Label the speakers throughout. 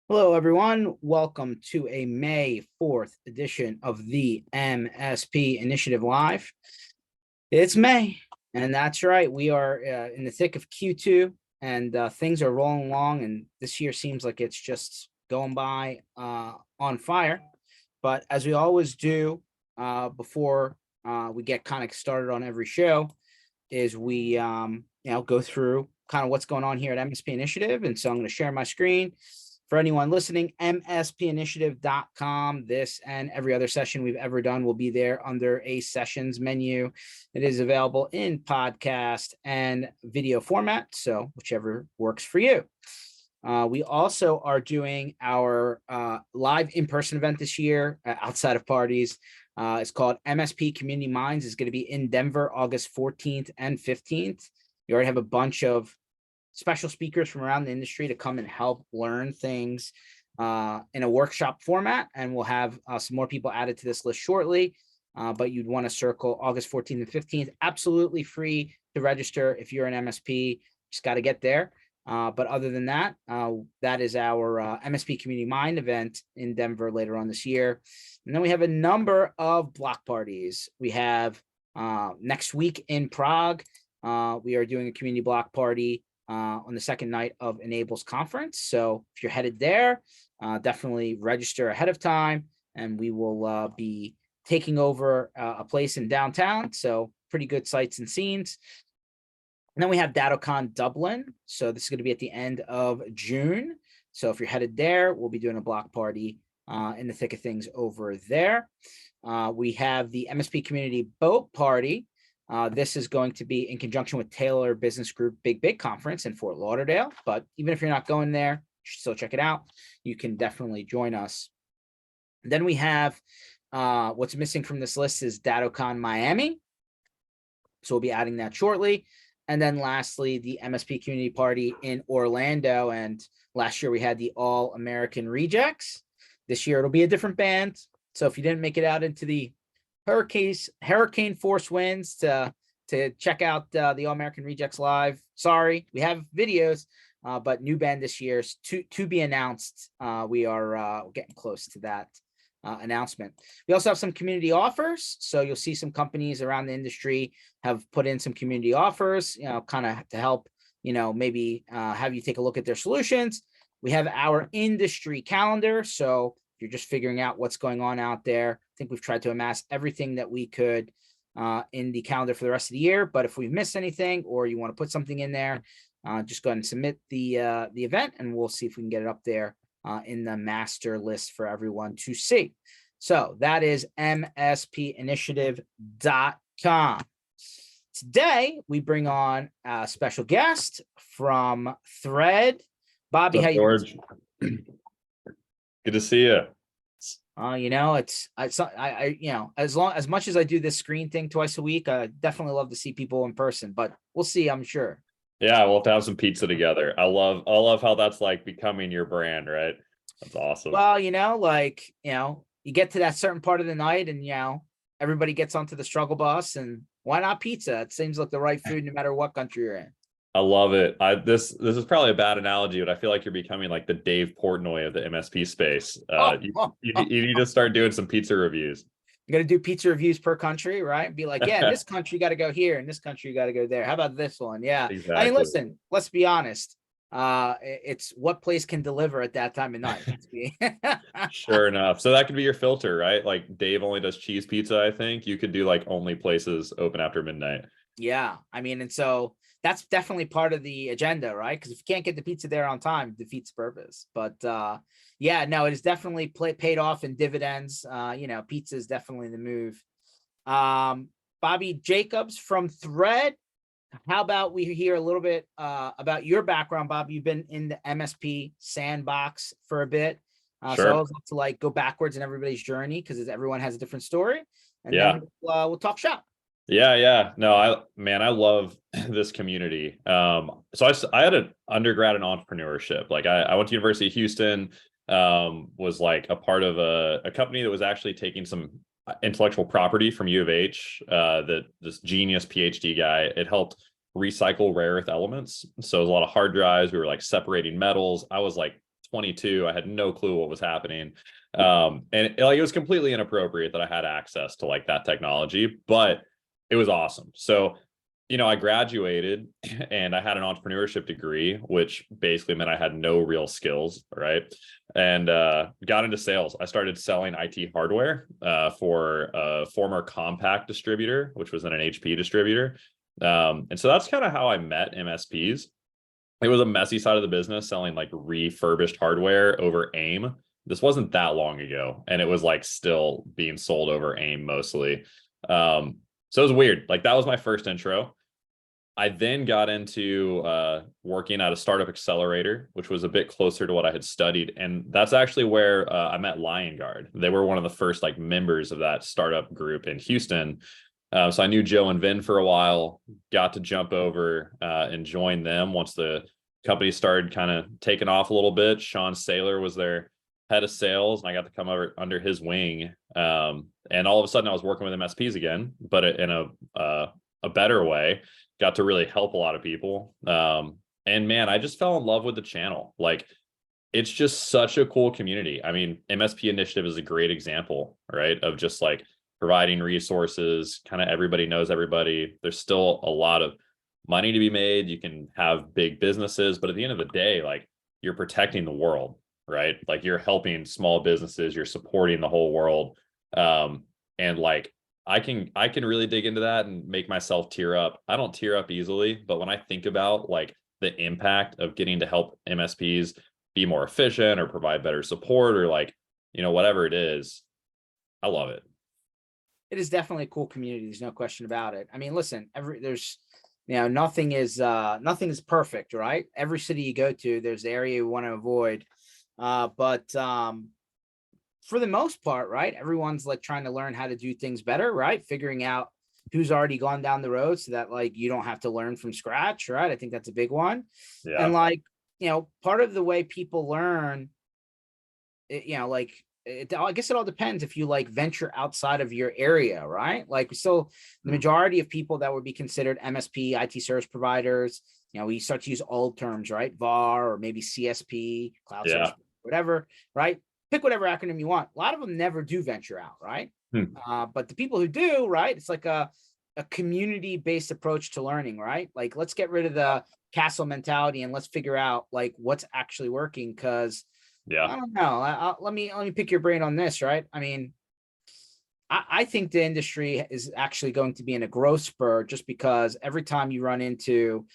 Speaker 1: Hello, everyone. Welcome to a May 4th edition of the MSP Initiative Live. It's May, and that's right. We are in the thick of Q2, and things are rolling along, and this year seems like it's just going by on fire. But as we always do before we get kind of started on every show, is we go through kind of what's going on here at MSP Initiative. And so I'm going to share my screen. For anyone listening, mspinitiative.com. This and every other session we've ever done will be there under a sessions menu. It is available in podcast and video format, so whichever works for you. We also are doing our live in-person event this year outside of parties. It's called MSP Community Minds. It's going to be in Denver, August 14th and 15th. You already have a bunch of special speakers from around the industry to come and help learn things in a workshop format. And we'll have some more people added to this list shortly. But you'd want to circle August 14th and 15th. Absolutely free to register if you're an MSP. Just got to get there. But other than that, that is our MSP Community Mind event in Denver later on this year. And then we have a number of block parties. We have next week in Prague, we are doing a community block party on the second night of Enables conference. So if you're headed there, definitely register ahead of time, and we will be taking over a place in downtown. So pretty good sights and scenes. And then we have DattoCon Dublin. So this is going to be at the end of June. So if you're headed there, we'll be doing a block party in the thick of things over there. We have the MSP Community Boat Party. This is going to be in conjunction with Taylor Business Group Big Conference in Fort Lauderdale. But even if you're not going there, you should still check it out. You can definitely join us. Then we have what's missing from this list is DattoCon Miami. So we'll be adding that shortly. And then lastly, the MSP Community Party in Orlando. And last year we had the All American Rejects. This year it'll be a different band. So if you didn't make it out into the hurricane force winds to check out the All American Rejects live, sorry, we have videos, but new band this year is to be announced. We are getting close to that announcement. We also have some community offers. So you'll see some companies around the industry have put in some community offers, kind of to help, maybe have you take a look at their solutions. We have our industry calendar. So if you're just figuring out what's going on out there, I think we've tried to amass everything that we could in the calendar for the rest of the year. But if we've missed anything or you want to put something in there, just go ahead and submit the event, and we'll see if we can get it up there in the master list for everyone to see. So that is mspinitiative.com. Today, we bring on a special guest from Thread. Bobby, how you
Speaker 2: George? Good to see you.
Speaker 1: It's as much as I do this screen thing twice a week, I definitely love to see people in person, but we'll see, I'm sure.
Speaker 2: Yeah, we'll have to have some pizza together. I love how that's like becoming your brand, right? That's awesome.
Speaker 1: Well, you get to that certain part of the night and everybody gets onto the struggle bus, and why not pizza? It seems like the right food no matter what country you're in.
Speaker 2: I love it. This is probably a bad analogy, but I feel like you're becoming like the Dave Portnoy of the MSP space. You need to start doing some pizza reviews.
Speaker 1: You got to do pizza reviews per country, right? Be like, yeah, in this country you got to go here, in this country you got to go there. How about this one? Yeah.
Speaker 2: Exactly.
Speaker 1: I mean, listen, let's be honest. It's what place can deliver at that time of night.
Speaker 2: Sure enough. So that could be your filter, right? Like Dave only does cheese pizza, I think. You could do like only places open after midnight.
Speaker 1: Yeah. I mean, and so that's definitely part of the agenda, right? Because if you can't get the pizza there on time, it defeats the purpose. But yeah, no, it is definitely paid off in dividends. Pizza is definitely the move. Bobby Jacobs from Thread. How about we hear a little bit about your background, Bob? You've been in the MSP sandbox for a bit.
Speaker 2: Sure.
Speaker 1: So I always like to go backwards in everybody's journey because everyone has a different story. And then we'll talk shop.
Speaker 2: Yeah. No, I love this community. So I had an undergrad in entrepreneurship. Like I went to University of Houston, was like a part of a company that was actually taking some intellectual property from U of H, that this genius PhD guy, it helped recycle rare earth elements. So it was a lot of hard drives. We were like separating metals. I was like 22. I had no clue what was happening. And like, it was completely inappropriate that I had access to like that technology, but it was awesome. So, I graduated and I had an entrepreneurship degree, which basically meant I had no real skills, right? And got into sales. I started selling IT hardware for a former Compaq distributor, which was an HP distributor. And so that's kind of how I met MSPs. It was a messy side of the business selling like refurbished hardware over AIM. This wasn't that long ago, and it was like still being sold over AIM mostly. So it was weird. Like that was my first intro. I then got into working at a startup accelerator, which was a bit closer to what I had studied. And that's actually where I met Lion Guard. They were one of the first like members of that startup group in Houston. So I knew Joe and Vin for a while, got to jump over and join them once the company started kind of taking off a little bit. Sean Saylor was their head of sales, and I got to come over under his wing. And all of a sudden I was working with MSPs again, but in a better way. Got to really help a lot of people. And man, I just fell in love with the channel. Like, it's just such a cool community. I mean, MSP Initiative is a great example, right? Of just like providing resources, kind of everybody knows everybody. There's still a lot of money to be made. You can have big businesses, but at the end of the day, like, you're protecting the world, right? Like, you're helping small businesses, you're supporting the whole world. And like, I can really dig into that and make myself tear up. I don't tear up easily, but when I think about like the impact of getting to help MSPs be more efficient or provide better support or like, whatever it is, I love it.
Speaker 1: It is definitely a cool community. There's no question about it. I mean, listen, nothing is perfect, right? Every city you go to, there's the area you want to avoid. But for the most part, right, everyone's like trying to learn how to do things better, right? Figuring out who's already gone down the road so that like you don't have to learn from scratch, right? I think that's a big one. And
Speaker 2: Yeah.
Speaker 1: like, part of the way people learn, I guess it all depends if you like venture outside of your area, right? Like, so the majority of people that would be considered MSP, IT service providers, we start to use old terms, right? VAR or maybe CSP, cloud service, whatever, right? Pick whatever acronym you want. A lot of them never do venture out, right? But the people who do, right, it's like a community-based approach to learning, right? Like, let's get rid of the castle mentality and let's figure out like what's actually working. Because I don't know. Let me pick your brain on this, right? I mean, I think the industry is actually going to be in a growth spur just because every time you run into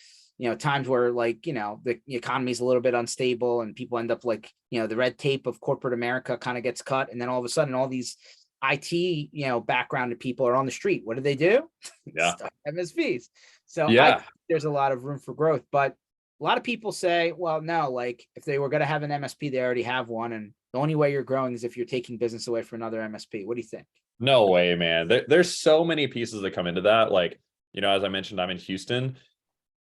Speaker 1: times where like, the economy is a little bit unstable and people end up like, the red tape of corporate America kind of gets cut. And then all of a sudden, all these IT, backgrounded people are on the street. What do? Start MSPs. So I think there's a lot of room for growth, but a lot of people say, well, no, like if they were going to have an MSP, they already have one. And the only way you're growing is if you're taking business away from another MSP. What do you think?
Speaker 2: No way, man. There's so many pieces that come into that. Like, as I mentioned, I'm in Houston.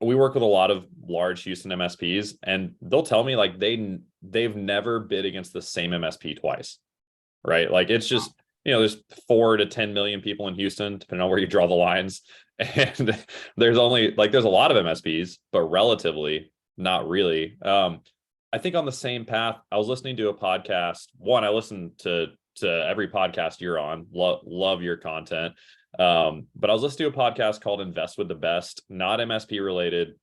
Speaker 2: We work with a lot of large Houston MSPs, and they'll tell me like they've never bid against the same MSP twice, right? Like, it's just, there's 4 to 10 million people in Houston, depending on where you draw the lines. And there's a lot of MSPs, but relatively not really. I think on the same path, I was listening to a podcast. One, I listen to every podcast you're on. Love your content. But I was listening to a podcast called Invest with the Best, not MSP related,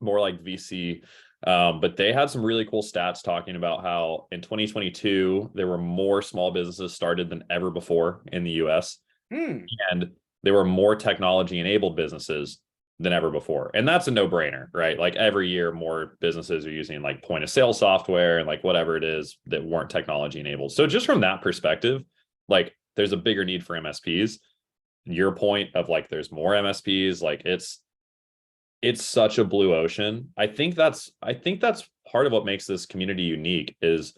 Speaker 2: more like VC. But they had some really cool stats talking about how in 2022, there were more small businesses started than ever before in the US. And there were more technology enabled businesses than ever before. And that's a no brainer, right? Like every year, more businesses are using like point of sale software and like whatever it is that weren't technology enabled. So just from that perspective, like there's a bigger need for MSPs. Your point of like, there's more MSPs, like it's such a blue ocean. I think that's part of what makes this community unique is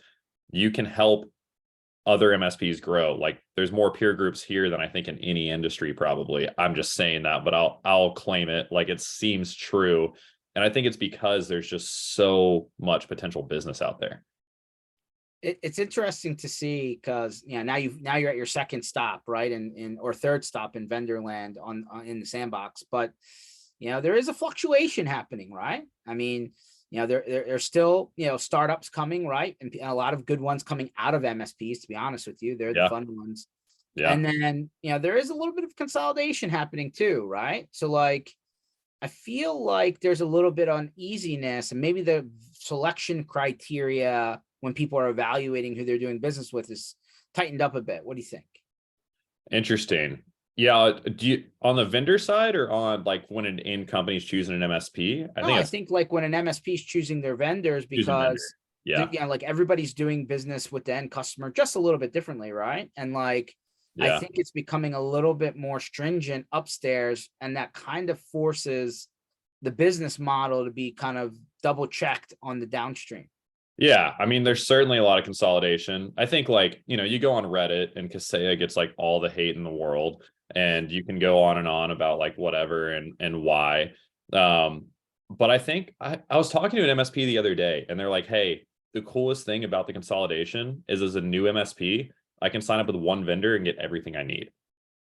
Speaker 2: you can help other MSPs grow. Like there's more peer groups here than I think in any industry, probably. I'm just saying that, but I'll claim it. Like it seems true. And I think it's because there's just so much potential business out there.
Speaker 1: It's interesting to see because now you're at your second stop, right? Or third stop in vendor land on in the sandbox. But there is a fluctuation happening, right? I mean, there's still, startups coming, right? And a lot of good ones coming out of MSPs, to be honest with you. They're the
Speaker 2: Yeah.
Speaker 1: fun ones.
Speaker 2: Yeah.
Speaker 1: And then, there is a little bit of consolidation happening too, right? So like, I feel like there's a little bit uneasiness, and maybe the selection criteria when people are evaluating who they're doing business with is tightened up a bit. What do you think?
Speaker 2: Interesting. Yeah. Do you on the vendor side or on like when an in company is choosing an MSP? I
Speaker 1: No,
Speaker 2: think
Speaker 1: I
Speaker 2: it's
Speaker 1: think like when an MSP is choosing their vendors,
Speaker 2: choosing vendor.
Speaker 1: because
Speaker 2: Yeah.
Speaker 1: like everybody's doing business with the end customer just a little bit differently, right? And like, I
Speaker 2: Yeah.
Speaker 1: think it's becoming a little bit more stringent upstairs, and that kind of forces the business model to be kind of double checked on the downstream.
Speaker 2: Yeah, I mean, there's certainly a lot of consolidation. I think like, you go on Reddit and Kaseya gets like all the hate in the world, and you can go on and on about like whatever and why. But I think I was talking to an MSP the other day, and they're like, hey, the coolest thing about the consolidation is as a new MSP, I can sign up with one vendor and get everything I need.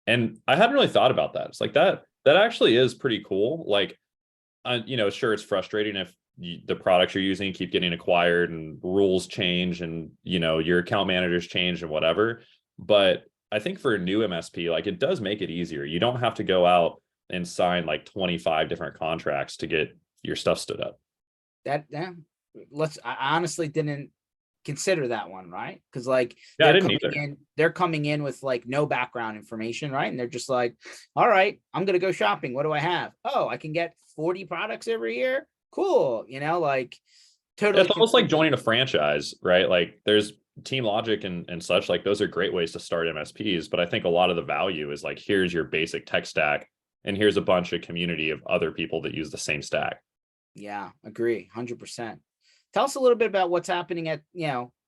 Speaker 2: And I hadn't really thought about that. It's like that actually is pretty cool. Like, sure, it's frustrating if the products you're using keep getting acquired and rules change and, your account managers change and whatever. But I think for a new MSP, like it does make it easier. You don't have to go out and sign like 25 different contracts to get your stuff stood up.
Speaker 1: I honestly didn't consider that one, right? Because like
Speaker 2: Yeah, I didn't either.
Speaker 1: they're coming in with like no background information, right? And they're just like, all right, I'm gonna go shopping. What do I have? Oh, I can get 40 products every year. Cool. Like totally.
Speaker 2: It's almost like joining a franchise, right? Like there's Team Logic and such, like those are great ways to start MSPs. But I think a lot of the value is like, here's your basic tech stack, and here's a bunch of community of other people that use the same stack.
Speaker 1: Yeah, agree, 100%. Tell us a little bit about what's happening at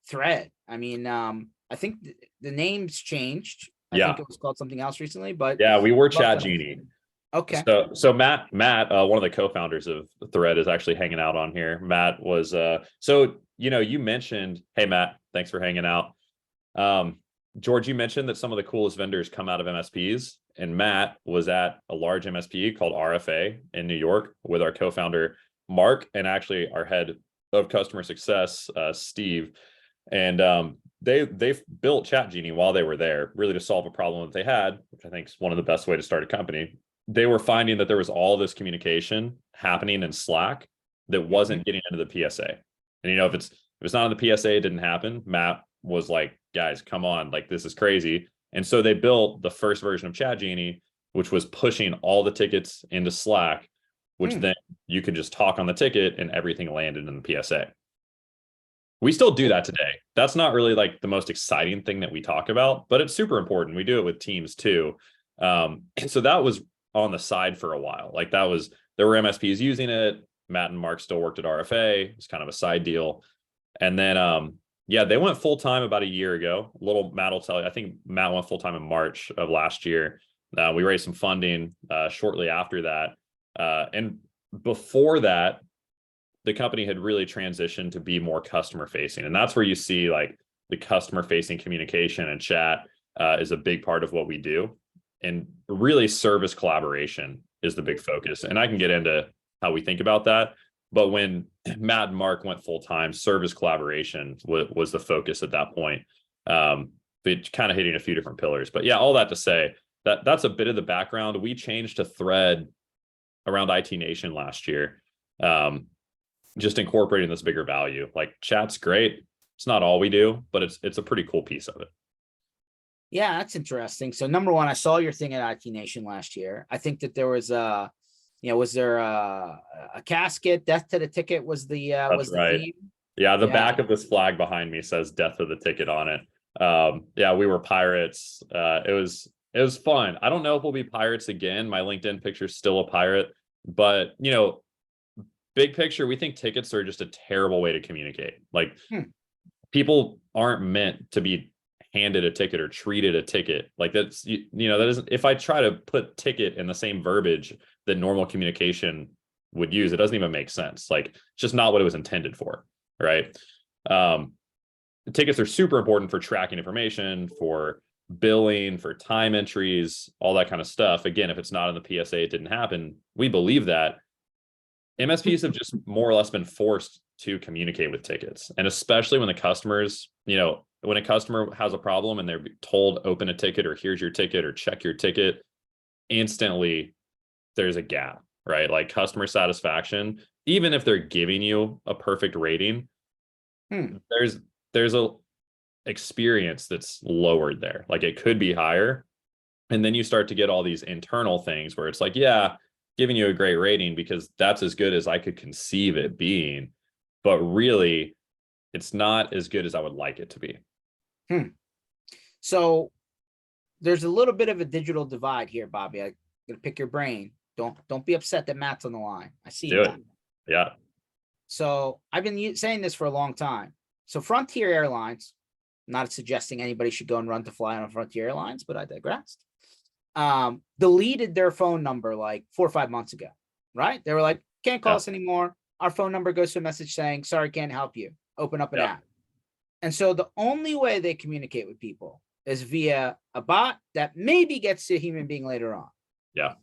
Speaker 1: Thread. I mean, I think the name's changed. I think it was called something else recently, but
Speaker 2: yeah, we were Chat Genie.
Speaker 1: Okay.
Speaker 2: So Matt, one of the co-founders of Thread, is actually hanging out on here. Matt was you mentioned, hey Matt, thanks for hanging out. George, you mentioned that some of the coolest vendors come out of MSPs, and Matt was at a large MSP called RFA in New York with our co-founder Mark, and actually our head of customer success, Steve. And they've built Chat Genie while they were there, really to solve a problem that they had, which I think is one of the best way to start a company. They were finding that there was all this communication happening in Slack that wasn't getting into the PSA. And if it's not in the PSA, it didn't happen. Matt was like, guys, come on, like this is crazy. And so they built the first version of Chat Genie, which was pushing all the tickets into Slack, which then you could just talk on the ticket and everything landed in the PSA. We still do that today. That's not really like the most exciting thing that we talk about, but it's super important. We do it with teams too. So that was on the side for a while. Like there were MSPs using it. Matt and Mark still worked at RFA. It's kind of a side deal. And then, they went full time about a year ago. Matt will tell you, I think Matt went full time in March of last year. We raised some funding shortly after that. And before that, the company had really transitioned to be more customer facing. And that's where you see like the customer facing communication and chat is a big part of what we do. And really service collaboration is the big focus. And I can get into how we think about that. But when Matt and Mark went full time, service collaboration was the focus at that point. But kind of hitting a few different pillars. But yeah, all that to say that's a bit of the background. We changed to Thread around IT Nation last year. Just incorporating this bigger value. Like chat's great. It's not all we do, but it's a pretty cool piece of it.
Speaker 1: Yeah, that's interesting. So number one, I saw your thing at IT Nation last year. I think that there was was there a casket? Death to the ticket was the theme.
Speaker 2: Yeah, the back of this flag behind me says "Death to the Ticket" on it. We were pirates. It was fun. I don't know if we'll be pirates again. My LinkedIn picture is still a pirate, but big picture, we think tickets are just a terrible way to communicate. Like people aren't meant to be handed a ticket or treated a ticket. Like that's, that isn't, if I try to put ticket in the same verbiage that normal communication would use, it doesn't even make sense. Like it's just not what it was intended for. Right. Tickets are super important for tracking information, for billing, for time entries, all that kind of stuff. Again, if it's not in the PSA, it didn't happen. We believe that. MSPs have just more or less been forced to communicate with tickets. And especially when the customers, when a customer has a problem and they're told open a ticket or here's your ticket or check your ticket, instantly there's a gap, right? Like customer satisfaction, even if they're giving you a perfect rating, there's a experience that's lowered there. Like it could be higher. And then you start to get all these internal things where it's like, yeah, giving you a great rating because that's as good as I could conceive it being. But really, it's not as good as I would like it to be.
Speaker 1: So there's a little bit of a digital divide here, Bobby. I'm gonna pick your brain. Don't be upset that Matt's on the line. I see
Speaker 2: Do
Speaker 1: that.
Speaker 2: it. Yeah.
Speaker 1: So I've been saying this for a long time. So Frontier Airlines, not suggesting anybody should go and run to fly on Frontier Airlines, but I digressed. Deleted their phone number like 4 or 5 months ago, right? They were like, can't call us anymore. Our phone number goes to a message saying, sorry, can't help you. Open up an app. And so the only way they communicate with people is via a bot that maybe gets to a human being later on.
Speaker 2: Yeah.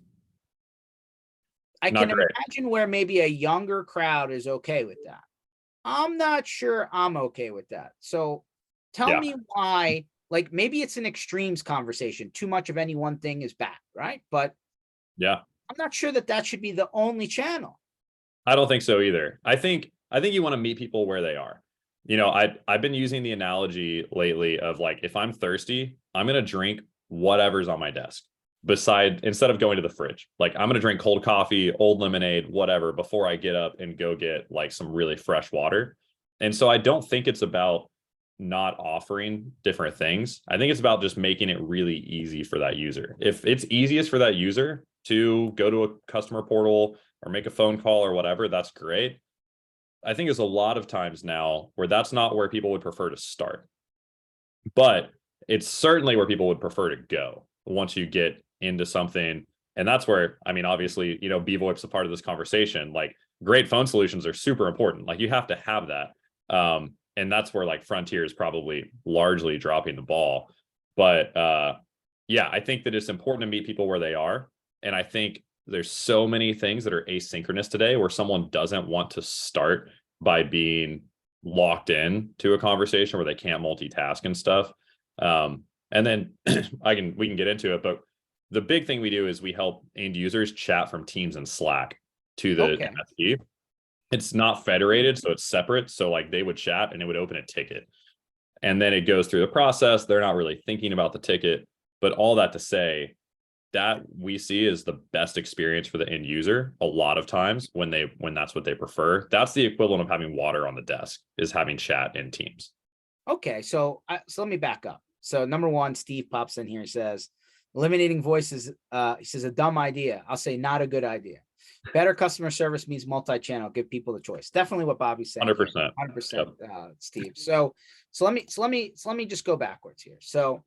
Speaker 1: I can imagine where maybe a younger crowd is okay with that. I'm not sure I'm okay with that. So tell me why, like maybe it's an extremes conversation. Too much of any one thing is bad, right? But
Speaker 2: yeah,
Speaker 1: I'm not sure that should be the only channel.
Speaker 2: I don't think so either. I think you want to meet people where they are. I've been using the analogy lately of like, if I'm thirsty, I'm going to drink whatever's on my desk instead of going to the fridge. Like I'm going to drink cold coffee, old lemonade, whatever, before I get up and go get like some really fresh water. And so I don't think it's about not offering different things. I think it's about just making it really easy for that user. If it's easiest for that user to go to a customer portal or make a phone call or whatever, that's great. I think there's a lot of times now where that's not where people would prefer to start, but it's certainly where people would prefer to go once you get into something. And that's where, I mean, obviously, BVoIP's a part of this conversation. Like great phone solutions are super important. Like you have to have that. And that's where like Frontier is probably largely dropping the ball. But yeah, I think that it's important to meet people where they are. And I think there's so many things that are asynchronous today where someone doesn't want to start by being locked in to a conversation where they can't multitask and stuff. And then we can get into it, but the big thing we do is we help end users chat from Teams and Slack to the MSP. It's not federated, so it's separate. So like they would chat and it would open a ticket. And then it goes through the process. They're not really thinking about the ticket, but all that to say, that we see is the best experience for the end user a lot of times when that's what they prefer. That's the equivalent of having water on the desk, is having chat in Teams.
Speaker 1: Okay, so let me back up. So number one, Steve pops in here and says, eliminating voices, he says, a dumb idea. I'll say not a good idea. Better customer service means multi-channel. Give people the choice. Definitely what Bobby's saying.
Speaker 2: 100%.
Speaker 1: 100%, Steve. So let me just go backwards here. So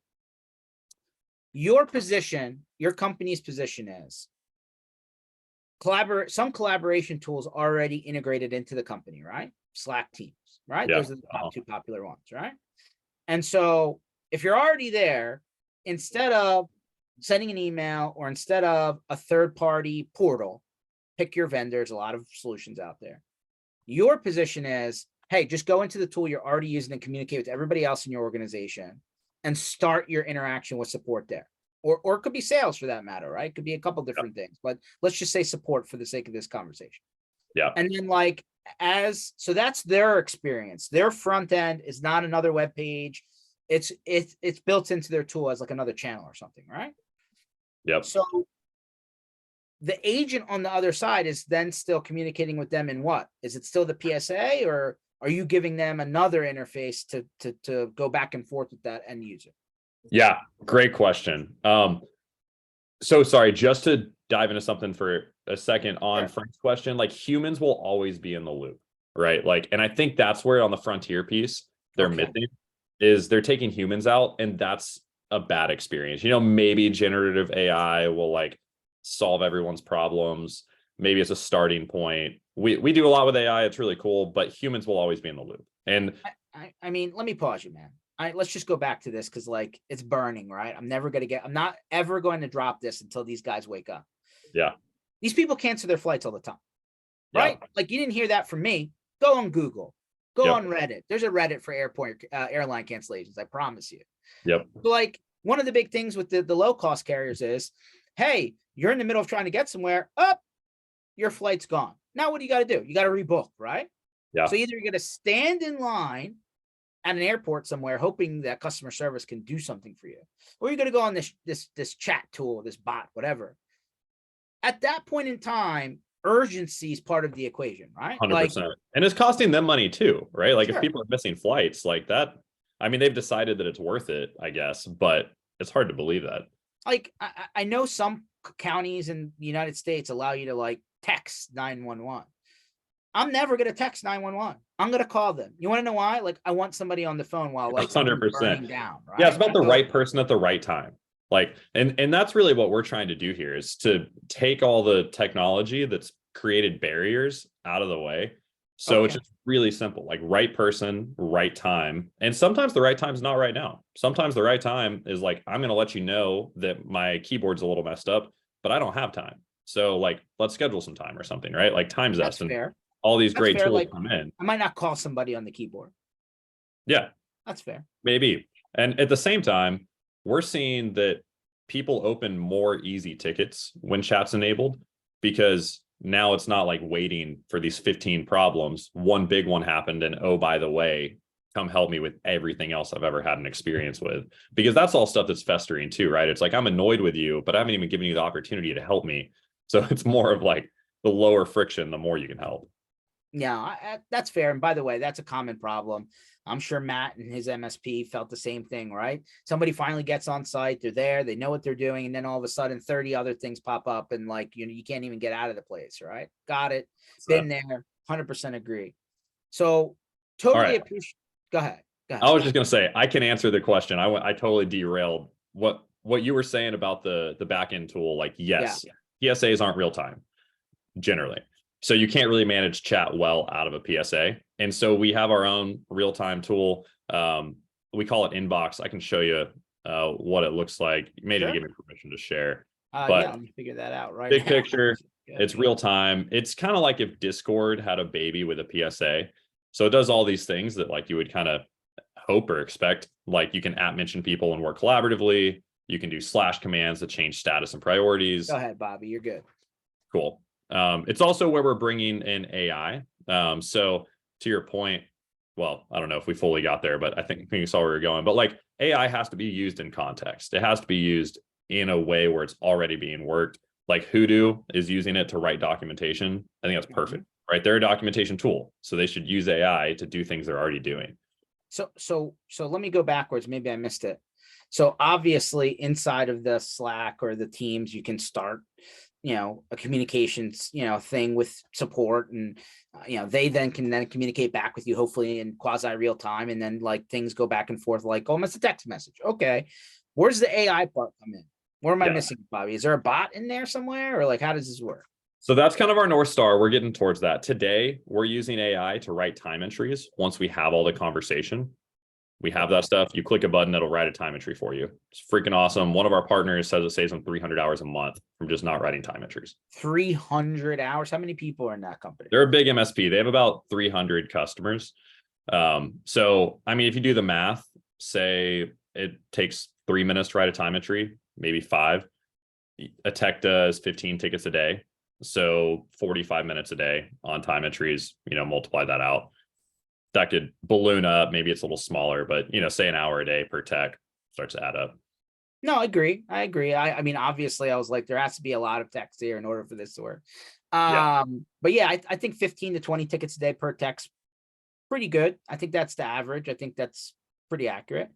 Speaker 1: your position, your company's position is some collaboration tools already integrated into the company, right? Slack, Teams, right?
Speaker 2: Yeah.
Speaker 1: Those are the top two popular ones, right? And so if you're already there, instead of sending an email or instead of a third-party portal, pick your vendors, a lot of solutions out there. Your position is, hey, just go into the tool you're already using and communicate with everybody else in your organization and start your interaction with support there. Or it could be sales for that matter, right? It could be a couple different things, but let's just say support for the sake of this conversation.
Speaker 2: Yeah.
Speaker 1: And then so that's their experience. Their front end is not another web page. It's built into their tool as like another channel or something, right?
Speaker 2: Yep.
Speaker 1: So the agent on the other side is then still communicating with them in what? Is it still the PSA, or are you giving them another interface to go back and forth with that end user?
Speaker 2: Yeah, great question. So sorry, just to dive into something for a second on Frank's question, like humans will always be in the loop, right? Like, and I think that's where on the Frontier piece they're missing is they're taking humans out, and that's a bad experience. Maybe generative AI will like solve everyone's problems. Maybe it's a starting point. We do a lot with AI. It's really cool, but humans will always be in the loop. And
Speaker 1: I mean, let me pause you, man. Let's just go back to this because like it's burning, right? I'm not ever going to drop this until these guys wake up.
Speaker 2: Yeah.
Speaker 1: These people cancel their flights all the time. right?
Speaker 2: Yep.
Speaker 1: Like you didn't hear that from me. Go on Google, go
Speaker 2: Yep.
Speaker 1: on Reddit. There's a Reddit for airline cancellations. I promise you.
Speaker 2: Yep.
Speaker 1: So like one of the big things with the low cost carriers is, hey, you're in the middle of trying to get somewhere. Up, your flight's gone. Now what do you got to do? You got to rebook, right?
Speaker 2: Yeah.
Speaker 1: So either you're going to stand in line at an airport somewhere, hoping that customer service can do something for you, or you're going to go on this chat tool, this bot, whatever. At that point in time, urgency is part of the equation, right? Like,
Speaker 2: 100%. And it's costing them money too, right? Like if
Speaker 1: sure.
Speaker 2: people are missing flights like that, I mean, they've decided that it's worth it, I guess, but it's hard to believe that.
Speaker 1: Like I know some counties in the United States allow you to like text 911. I'm never going to text 911. I'm going to call them. You want to know why? Like, I want somebody on the phone while like something's
Speaker 2: 100%.
Speaker 1: burning down,
Speaker 2: Yeah, it's
Speaker 1: right?
Speaker 2: about the
Speaker 1: So,
Speaker 2: right person at the right time. Like, and that's really what we're trying to do here is to take all the technology that's created barriers out of the way. So it's
Speaker 1: okay.
Speaker 2: just really simple, like right person, right time. And sometimes the right time is not right now. Sometimes the right time is like, I'm going to let you know that my keyboard's a little messed up, but I don't have time. So like, let's schedule some time or something, right? Like time
Speaker 1: That's
Speaker 2: zest and
Speaker 1: fair.
Speaker 2: all these
Speaker 1: That's
Speaker 2: great
Speaker 1: fair.
Speaker 2: tools
Speaker 1: Like,
Speaker 2: come in.
Speaker 1: I might not call somebody on the keyboard.
Speaker 2: Yeah,
Speaker 1: That's fair.
Speaker 2: maybe. And at the same time, we're seeing that people open more easy tickets when chat's enabled because now it's not like waiting for these 15 problems. One big one happened, and oh, by the way, come help me with everything else I've ever had an experience with. Because that's all stuff that's festering too, right? It's like I'm annoyed with you, but I haven't even given you the opportunity to help me. So it's more of like the lower friction, the more you can help.
Speaker 1: Yeah, that's fair. And by the way, that's a common problem. I'm sure Matt and his MSP felt the same thing, right? Somebody finally gets on site, they're there, they know what they're doing, and then all of a sudden 30 other things pop up and like you can't even get out of the place, right? Got it.
Speaker 2: So,
Speaker 1: Been there, 100% agree. So
Speaker 2: all
Speaker 1: totally
Speaker 2: right.
Speaker 1: appreciate. Go ahead. Go
Speaker 2: I
Speaker 1: ahead.
Speaker 2: was just gonna say I can answer the question. I totally derailed what you were saying about the back end tool. Like,
Speaker 1: Yeah.
Speaker 2: yes, PSAs aren't real time generally. So you can't really manage chat well out of a PSA. And so we have our own real time tool. We call it Inbox. I can show you what it looks like. You may need to
Speaker 1: Sure.
Speaker 2: give me permission to share.
Speaker 1: Yeah,
Speaker 2: But
Speaker 1: let me figure that out right
Speaker 2: big
Speaker 1: now.
Speaker 2: picture,
Speaker 1: Good.
Speaker 2: it's real time. It's kind of like if Discord had a baby with a PSA. So it does all these things that like you would kind of hope or expect. Like you can at mention people and work collaboratively. You can do slash commands to change status and priorities.
Speaker 1: Go ahead, Bobby. You're good.
Speaker 2: Cool. It's also where we're bringing in AI. So to your point, well, I don't know if we fully got there, but I think you saw where we are going. But like AI has to be used in context. It has to be used in a way where it's already being worked. Like Hoodoo is using it to write documentation. I think that's perfect, right? They're a documentation tool, so they should use AI to do things they're already doing.
Speaker 1: So let me go backwards. Maybe I missed it. So obviously inside of the Slack or the Teams, you can start, a communications, thing with support and, they then can then communicate back with you, hopefully in quasi real time. And then like things go back and forth, like, oh, it's a text message. Okay. Where's the AI part come in? Where am I
Speaker 2: Yeah.
Speaker 1: missing, Bobby? Is there a bot in there somewhere or like, how does this work?
Speaker 2: So that's kind of our North Star. We're getting towards that. Today, we're using AI to write time entries. Once we have all the conversation, we have that stuff. You click a button, it'll write a time entry for you. It's freaking awesome. One of our partners says it saves them 300 hours a month from just not writing time entries.
Speaker 1: 300 hours. How many people are in that company?
Speaker 2: They're a big MSP. They have about 300 customers. So, I mean, if you do the math, say it takes 3 minutes to write a time entry, maybe 5. A tech does 15 tickets a day. So 45 minutes a day on time entries, multiply that out. That could balloon up. Maybe it's a little smaller, but say an hour a day per tech starts to add up.
Speaker 1: No, I agree. I mean, obviously I was like, there has to be a lot of text here in order for this to work.
Speaker 2: Yeah.
Speaker 1: But yeah, I think 15 to 20 tickets a day per text, pretty good. I think that's the average. I think that's pretty accurate.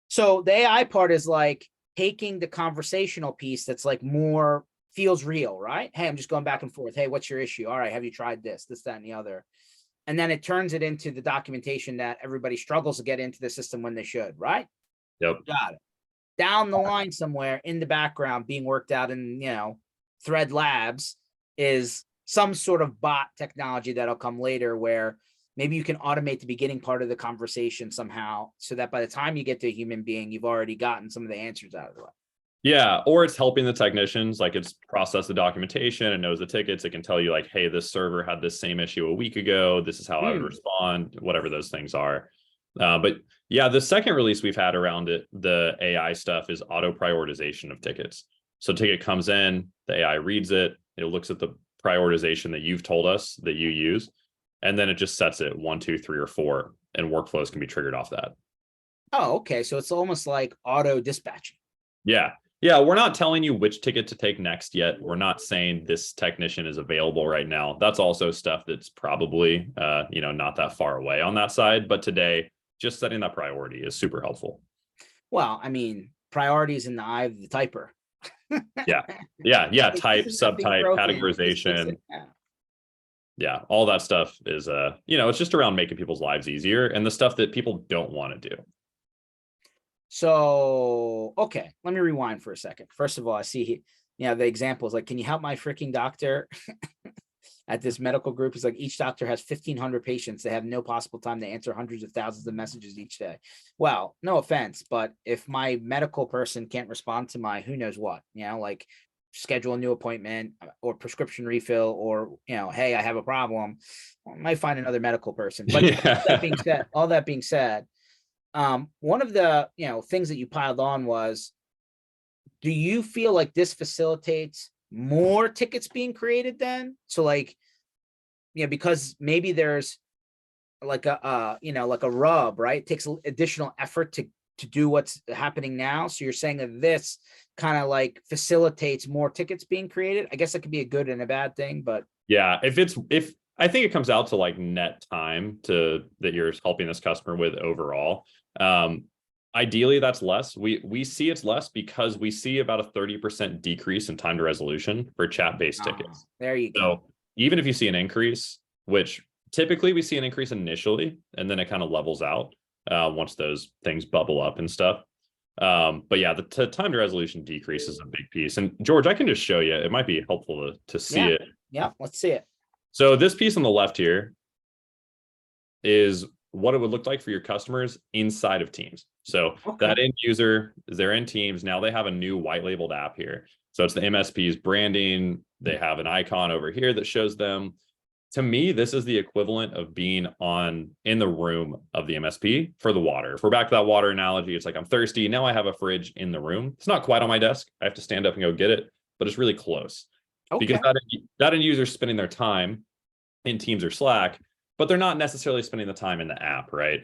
Speaker 1: So the AI part is like taking the conversational piece that's like more feels real, right? Hey, I'm just going back and forth. Hey, what's your issue? All right, have you tried this, that, and the other? And then it turns it into the documentation that everybody struggles to get into the system when they should, right?
Speaker 2: Yep.
Speaker 1: Got it. Down the line somewhere in the background being worked out in, Thread Labs is some sort of bot technology that'll come later where maybe you can automate the beginning part of the conversation somehow so that by the time you get to a human being, you've already gotten some of the answers out of the way.
Speaker 2: Yeah, or it's helping the technicians, like it's processed the documentation and knows the tickets. It can tell you like, hey, this server had this same issue a week ago. This is how I would
Speaker 1: Hmm.
Speaker 2: respond, whatever those things are. But yeah, the second release we've had around it, the AI stuff is auto prioritization of tickets. So ticket comes in, the AI reads it, it looks at the prioritization that you've told us that you use, and then it just sets it 1, 2, 3, or 4, and workflows can be triggered off that.
Speaker 1: Oh, okay. So it's almost like auto dispatching.
Speaker 2: Yeah. Yeah, we're not telling you which ticket to take next yet. We're not saying this technician is available right now. That's also stuff that's probably not that far away on that side. But today, just setting that priority is super helpful.
Speaker 1: Well, I mean, priorities in the eye of the typer.
Speaker 2: Yeah. Yeah. Yeah.
Speaker 1: Like,
Speaker 2: Type,
Speaker 1: isn't that thing
Speaker 2: subtype,
Speaker 1: broken? Just fix
Speaker 2: categorization.
Speaker 1: it. Yeah.
Speaker 2: Yeah. All that stuff is it's just around making people's lives easier and the stuff that people don't want to do.
Speaker 1: So, okay, let me rewind for a second. First of all, I see the examples like, can you help my freaking doctor at this medical group? Is like each doctor has 1,500 patients. They have no possible time to answer hundreds of thousands of messages each day. Well, no offense, but if my medical person can't respond to my who knows what, like schedule a new appointment or prescription refill or, hey, I have a problem, I might find another medical person. But all that being said, one of the things that you piled on was, do you feel like this facilitates more tickets being created then? So like, because maybe there's like like a rub, right? It takes additional effort to do what's happening now. So you're saying that this kind of like facilitates more tickets being created. I guess that could be a good and a bad thing, but
Speaker 2: yeah, if I think it comes out to like net time that you're helping this customer with overall. Ideally, that's less. We see it's less because we see about a 30% decrease in time to resolution for chat-based tickets.
Speaker 1: there you go.
Speaker 2: So even if you see an increase, which typically we see an increase initially, and then it kind of levels out once those things bubble up and stuff. But yeah, the time to resolution decrease is a big piece. And George, I can just show you. It might be helpful to see it.
Speaker 1: Yeah, let's see it.
Speaker 2: So this piece on the left here is what it would look like for your customers inside of Teams. So that end user, they're in Teams. Now they have a new white labeled app here. So it's the MSP's branding. They have an icon over here that shows them. To me, this is the equivalent of being in the room of the MSP for the water. If we're back to that water analogy, it's like I'm thirsty. Now I have a fridge in the room. It's not quite on my desk. I have to stand up and go get it, but it's really close. Because that end user is spending their time in Teams or Slack, but they're not necessarily spending the time in the app, right?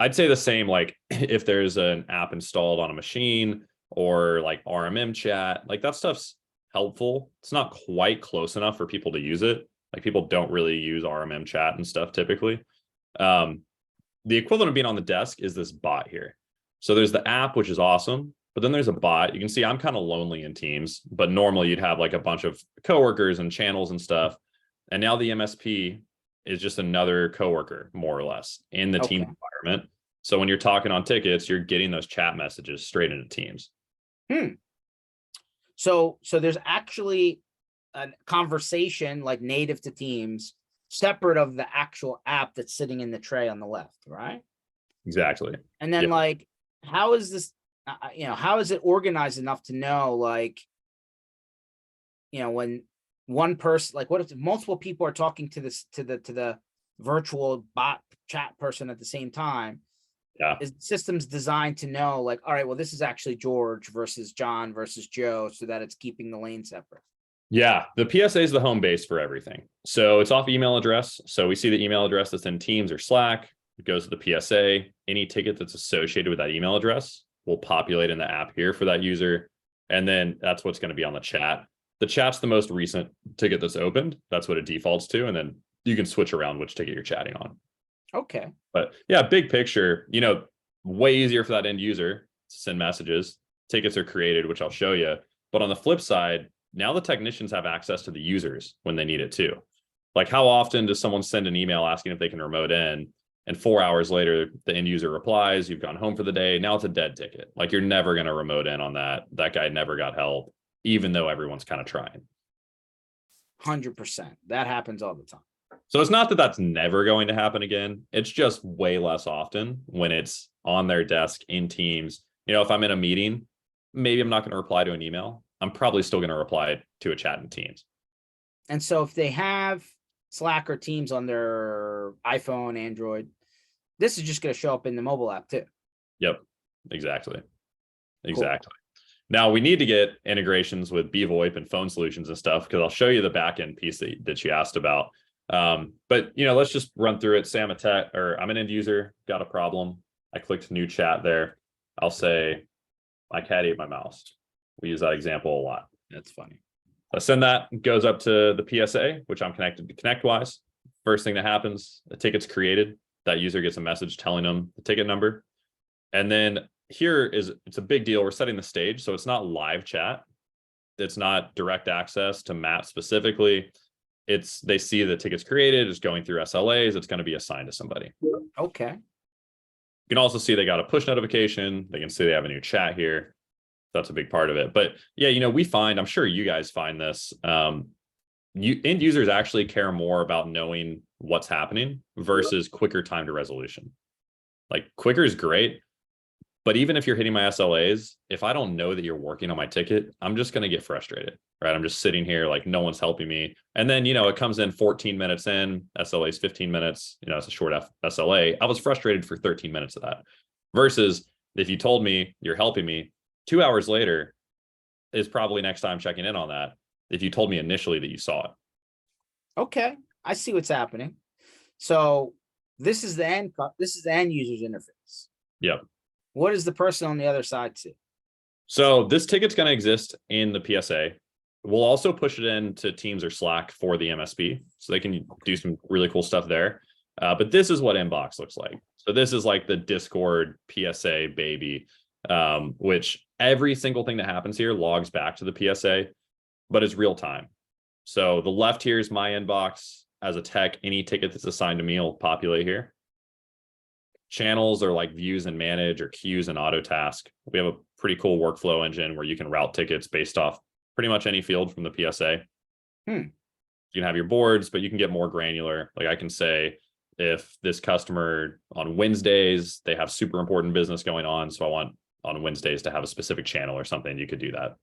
Speaker 2: I'd say the same, like if there's an app installed on a machine or like RMM chat, like that stuff's helpful. It's not quite close enough for people to use it. Like people don't really use RMM chat and stuff typically. The equivalent of being on the desk is this bot here. So there's the app, which is awesome, but then there's a bot. You can see I'm kind of lonely in Teams, but normally you'd have like a bunch of coworkers and channels and stuff. And now the MSP is just another coworker, more or less, in the team environment. So when you're talking on tickets, you're getting those chat messages straight into Teams.
Speaker 1: So there's actually a conversation like native to Teams, separate of the actual app that's sitting in the tray on the left, right?
Speaker 2: Exactly.
Speaker 1: And then like, how is this, how is it organized enough to know, like, when one person, like what if multiple people are talking to the virtual bot chat person at the same time?
Speaker 2: Yeah.
Speaker 1: Is systems designed to know like, all right, well, this is actually George versus John versus Joe, so that it's keeping the lane separate?
Speaker 2: Yeah, the PSA is the home base for everything. So it's off email address. So we see the email address that's in Teams or Slack. It goes to the PSA. Any ticket that's associated with that email address will populate in the app here for that user. And then that's what's going to be on the chat. The chat's the most recent ticket that's opened. That's what it defaults to. And then you can switch around which ticket you're chatting on.
Speaker 1: Okay.
Speaker 2: But yeah, big picture, way easier for that end user to send messages. Tickets are created, which I'll show you. But on the flip side, now the technicians have access to the users when they need it too. Like how often does someone send an email asking if they can remote in, and 4 hours later, the end user replies, you've gone home for the day. Now it's a dead ticket. Like you're never going to remote in on that. That guy never got help, even though everyone's kind of trying.
Speaker 1: 100%. That happens all the time.
Speaker 2: So it's not that that's never going to happen again. It's just way less often when it's on their desk in Teams. If I'm in a meeting, maybe I'm not going to reply to an email. I'm probably still going to reply to a chat in Teams.
Speaker 1: And so if they have Slack or Teams on their iPhone, Android, this is just going to show up in the mobile app too.
Speaker 2: Yep, exactly. Exactly. Cool. Now we need to get integrations with bVoIP and phone solutions and stuff, because I'll show you the backend piece that you asked about. But let's just run through it. Say I'm I'm an end user, got a problem. I clicked new chat there. I'll say my cat ate my mouse. We use that example a lot.
Speaker 1: That's funny.
Speaker 2: I send that, goes up to the PSA, which I'm connected to ConnectWise. First thing that happens, the ticket's created. That user gets a message telling them the ticket number. And then it's a big deal. We're setting the stage. So it's not live chat. It's not direct access to Matt specifically. They see the tickets created, it's going through SLAs, it's going to be assigned to somebody.
Speaker 1: Okay.
Speaker 2: You can also see they got a push notification. They can see they have a new chat here. That's a big part of it. But yeah, we find, I'm sure you guys find this, end users actually care more about knowing what's happening versus quicker time to resolution. Like quicker is great, but even if you're hitting my SLAs, if I don't know that you're working on my ticket, I'm just going to get frustrated, right? I'm just sitting here like no one's helping me. And then, it comes in 14 minutes in, SLA's 15 minutes, it's a short SLA. I was frustrated for 13 minutes of that. Versus if you told me you're helping me, 2 hours later is probably next time checking in on that. If you told me initially that you saw it.
Speaker 1: Okay. I see what's happening. So this is the end user's interface.
Speaker 2: Yep.
Speaker 1: What does the person on the other side see?
Speaker 2: So this ticket's going to exist in the PSA. We'll also push it into Teams or Slack for the MSP, so they can do some really cool stuff there. But this is what inbox looks like. So this is like the Discord PSA baby, which every single thing that happens here logs back to the PSA, but it's real time. So the left here is my inbox. As a tech, any ticket that's assigned to me will populate here. Channels are like views and manage, or queues and auto task. We have a pretty cool workflow engine where you can route tickets based off pretty much any field from the PSA. You can have your boards, but you can get more granular. Like I can say, if this customer on Wednesdays, they have super important business going on, so I want on Wednesdays to have a specific channel or something, you could do that.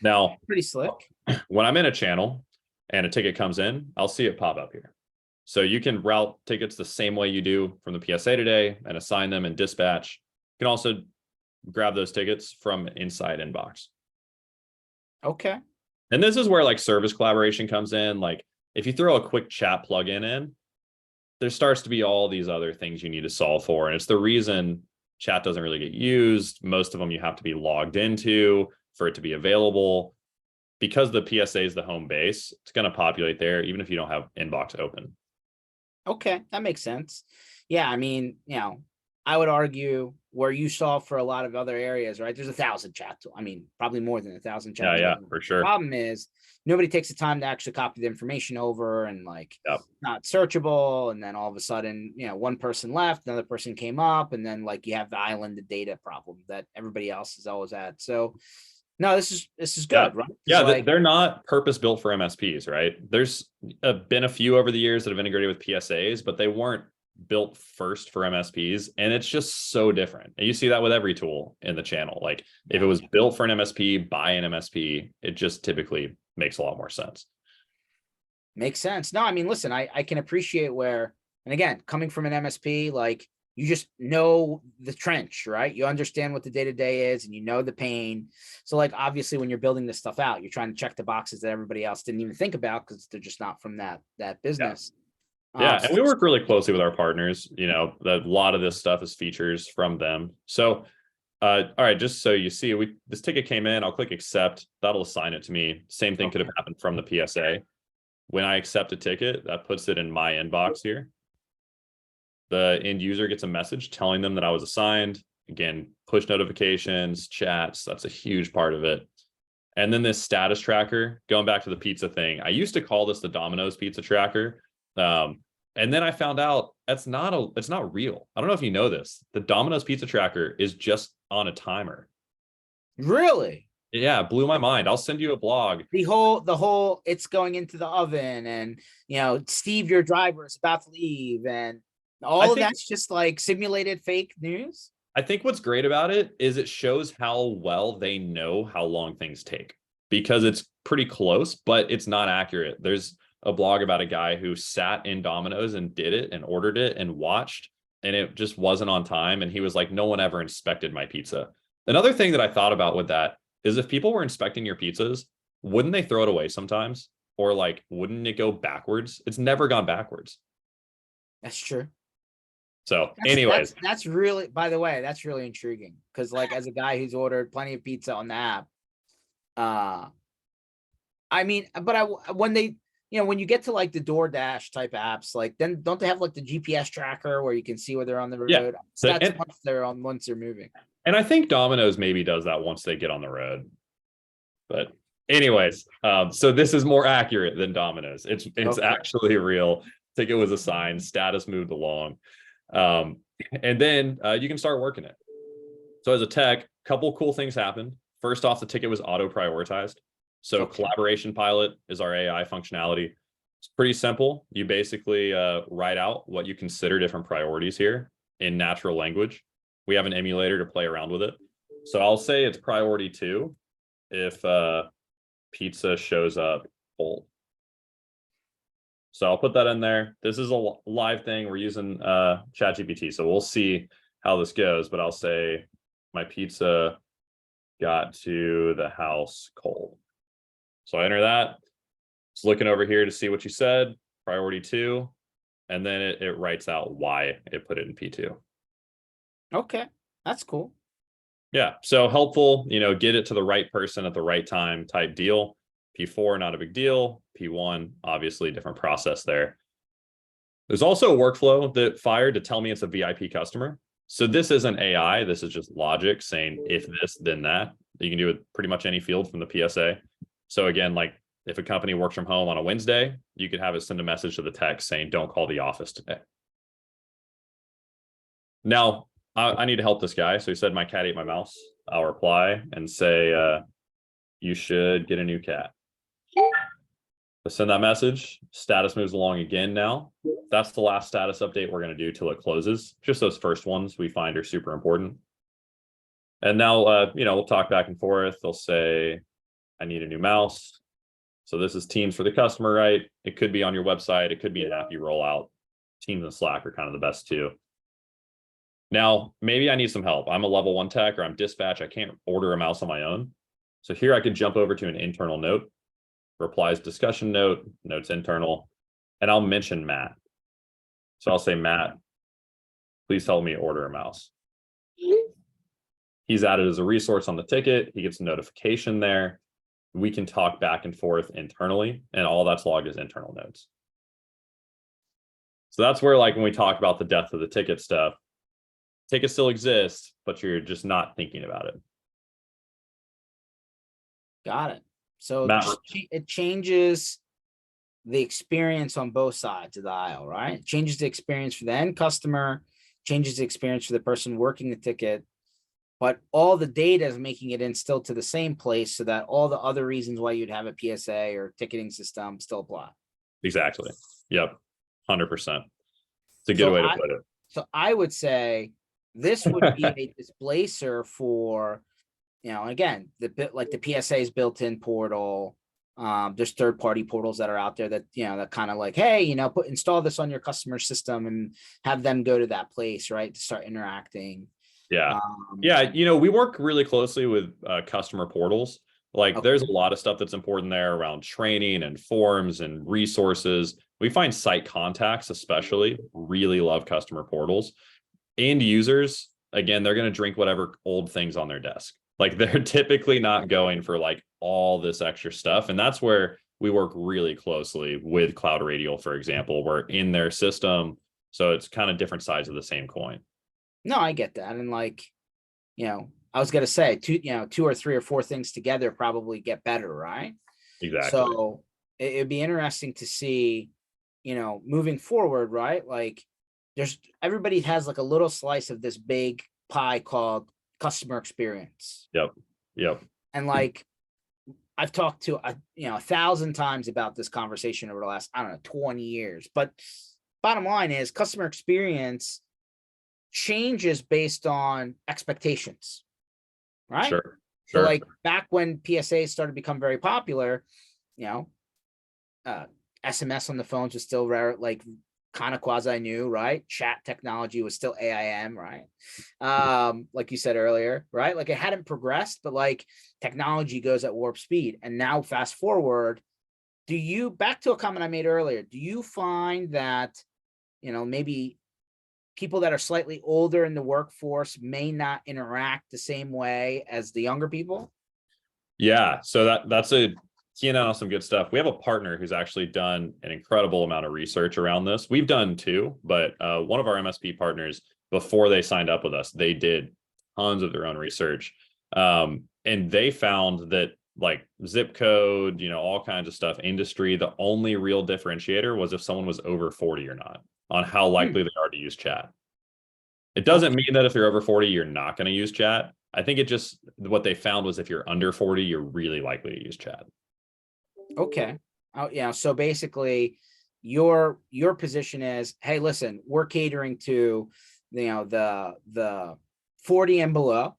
Speaker 2: Now,
Speaker 1: pretty slick.
Speaker 2: When I'm in a channel and a ticket comes in, I'll see it pop up here. So you can route tickets the same way you do from the PSA today and assign them in dispatch. You can also grab those tickets from inside inbox.
Speaker 1: Okay.
Speaker 2: And this is where like service collaboration comes in. Like if you throw a quick chat plugin in, there starts to be all these other things you need to solve for. And it's the reason chat doesn't really get used. Most of them you have to be logged into for it to be available. Because the PSA is the home base, it's going to populate there even if you don't have inbox open.
Speaker 1: Okay, that makes sense. Yeah, I mean, I would argue where you solve for a lot of other areas, right? There's 1,000 chats. I mean, probably more than 1,000 chats.
Speaker 2: Yeah, for sure.
Speaker 1: The problem is nobody takes the time to actually copy the information over, and not searchable. And then all of a sudden, one person left, another person came up, and then you have the island of data problem that everybody else is always at. So no, this is good, right?
Speaker 2: Yeah, they're not purpose built for MSPs, right? There's been a few over the years that have integrated with PSAs, but they weren't built first for MSPs, and it's just so different. And you see that with every tool in the channel. Like if it was built for an MSP by an MSP, it just typically makes a lot more sense.
Speaker 1: Makes sense. No, I mean, listen, I can appreciate where, and again, coming from an MSP, you just know the trench, right? You understand what the day-to-day is, and you know the pain. So obviously when you're building this stuff out, you're trying to check the boxes that everybody else didn't even think about because they're just not from that business.
Speaker 2: Yeah. And we work really closely with our partners. A lot of this stuff is features from them. So, all right, just so you see, this ticket came in, I'll click accept. That'll assign it to me. Same thing could have happened from the PSA. When I accept a ticket, that puts it in my inbox here. The end user gets a message telling them that I was assigned. Again, push notifications, chats, that's a huge part of it. And then this status tracker, going back to the pizza thing, I used to call this the Domino's pizza tracker. And then I found out it's not real. I don't know if you know this. The Domino's pizza tracker is just on a timer.
Speaker 1: Really?
Speaker 2: Yeah, it blew my mind. I'll send you a blog.
Speaker 1: The whole it's going into the oven, and Steve, your driver, is about to leave, and all of that's just simulated fake news.
Speaker 2: I think what's great about it is it shows how well they know how long things take, because it's pretty close, but it's not accurate. There's a blog about a guy who sat in Domino's and did it and ordered it and watched, and it just wasn't on time. And he was like, no one ever inspected my pizza. Another thing that I thought about with that is, if people were inspecting your pizzas, wouldn't they throw it away sometimes? Or like, wouldn't it go backwards? It's never gone backwards.
Speaker 1: That's true.
Speaker 2: So
Speaker 1: That's
Speaker 2: anyways,
Speaker 1: that's really, by the way, that's really intriguing, because like as a guy who's ordered plenty of pizza on the app, uh I mean, but when they, when you get to like the DoorDash type apps, like then don't they have like the GPS tracker where you can see where they're on the
Speaker 2: yeah.
Speaker 1: road?
Speaker 2: So
Speaker 1: That's once they're moving.
Speaker 2: and I think Domino's maybe does that once they get on the road. But anyways, so this is more accurate than Domino's. It's
Speaker 1: Okay.
Speaker 2: actually real. Ticket was assigned, status moved along. Um, and then you can start working it. So as a tech, couple cool things happened. First off, the ticket was auto prioritized. So
Speaker 1: Okay.
Speaker 2: Collaboration Pilot is our AI functionality. It's pretty simple. You basically write out what you consider different priorities here in natural language. We have an emulator to play around with it. So I'll say it's priority 2 if pizza shows up cold. So I'll put that in there. This is a live thing. We're using ChatGPT, so we'll see how this goes. But I'll say my pizza got to the house cold. So I enter that. It's looking over here to see what you said, priority 2, and then it writes out why it put it in P2.
Speaker 1: Okay. That's cool.
Speaker 2: Yeah, so helpful, get it to the right person at the right time type deal. P4, not a big deal. P1, obviously different process there. There's also a workflow that fired to tell me it's a VIP customer. So this isn't AI, this is just logic saying if this, then that. You can do it pretty much any field from the PSA. So again, like if a company works from home on a Wednesday, you could have it send a message to the text saying, don't call the office today. Now, I need to help this guy. So he said, my cat ate my mouse. I'll reply and say, you should get a new cat. I send that message. Status moves along again now. That's the last status update we're going to do till it closes. Just those first ones we find are super important. And now, we'll talk back and forth. They'll say, I need a new mouse. So this is Teams for the customer, right? It could be on your website. It could be an app you roll out. Teams and Slack are kind of the best too. Now, maybe I need some help. I'm a level 1 tech or I'm dispatch. I can't order a mouse on my own. So here I could jump over to an internal note, replies discussion note, notes internal, and I'll mention Matt. So I'll say, Matt, please help me order a mouse. He's added as a resource on the ticket. He gets a notification there. We can talk back and forth internally, and all that's logged as internal notes. So that's where, like, when we talk about the death of the ticket stuff, ticket still exists, but you're just not thinking about it.
Speaker 1: Got it. So
Speaker 2: Matt,
Speaker 1: it changes the experience on both sides of the aisle, right? It changes the experience for the end customer, changes the experience for the person working the ticket, but all the data is making it in still to the same place, so that all the other reasons why you'd have a PSA or ticketing system still apply.
Speaker 2: exactly. Yep. 100%. It's a good way to put it.
Speaker 1: So I would say this would be a displacer for, again, like the PSA's built-in portal. There's third-party portals that are out there that, that kind of like, hey, install this on your customer system and have them go to that place, right, to start interacting.
Speaker 2: Yeah. We work really closely with customer portals. Like
Speaker 1: Okay.
Speaker 2: there's a lot of stuff that's important there around training and forms and resources. We find site contacts especially really love customer portals. End users, again, they're going to drink whatever old things on their desk. Like they're typically not going for like all this extra stuff. And that's where we work really closely with Cloud Radial, for example. We're in their system. So it's kind of different sides of the same coin.
Speaker 1: No, I get that. And like, I was going to say two or three or four things together probably get better, right?
Speaker 2: Exactly.
Speaker 1: So it'd be interesting to see, moving forward, right? Like everybody has like a little slice of this big pie called customer experience.
Speaker 2: Yep.
Speaker 1: And like, I've talked to, 1,000 times about this conversation over the last, 20 years, but bottom line is customer experience changes based on expectations, right?
Speaker 2: Sure.
Speaker 1: So
Speaker 2: Sure.
Speaker 1: like back when PSA started to become very popular, you know, SMS on the phones was still rare, like kind of quasi new, right? Chat technology was still AIM, right? Like you said earlier, right? Like it hadn't progressed, but like technology goes at warp speed. And now fast forward, back to a comment I made earlier, do you find that, maybe people that are slightly older in the workforce may not interact the same way as the younger people?
Speaker 2: Yeah, so that's a keying out on some good stuff. We have a partner who's actually done an incredible amount of research around this. We've done too, but one of our MSP partners, before they signed up with us, they did tons of their own research, and they found that like zip code, all kinds of stuff, industry, the only real differentiator was if someone was over 40 or not on how likely they are to use chat. It doesn't mean that if you're over 40, you're not going to use chat. I think what they found was if you're under 40, you're really likely to use chat.
Speaker 1: Okay. Oh, yeah. So basically, your position is, hey, listen, we're catering to, the 40 and below.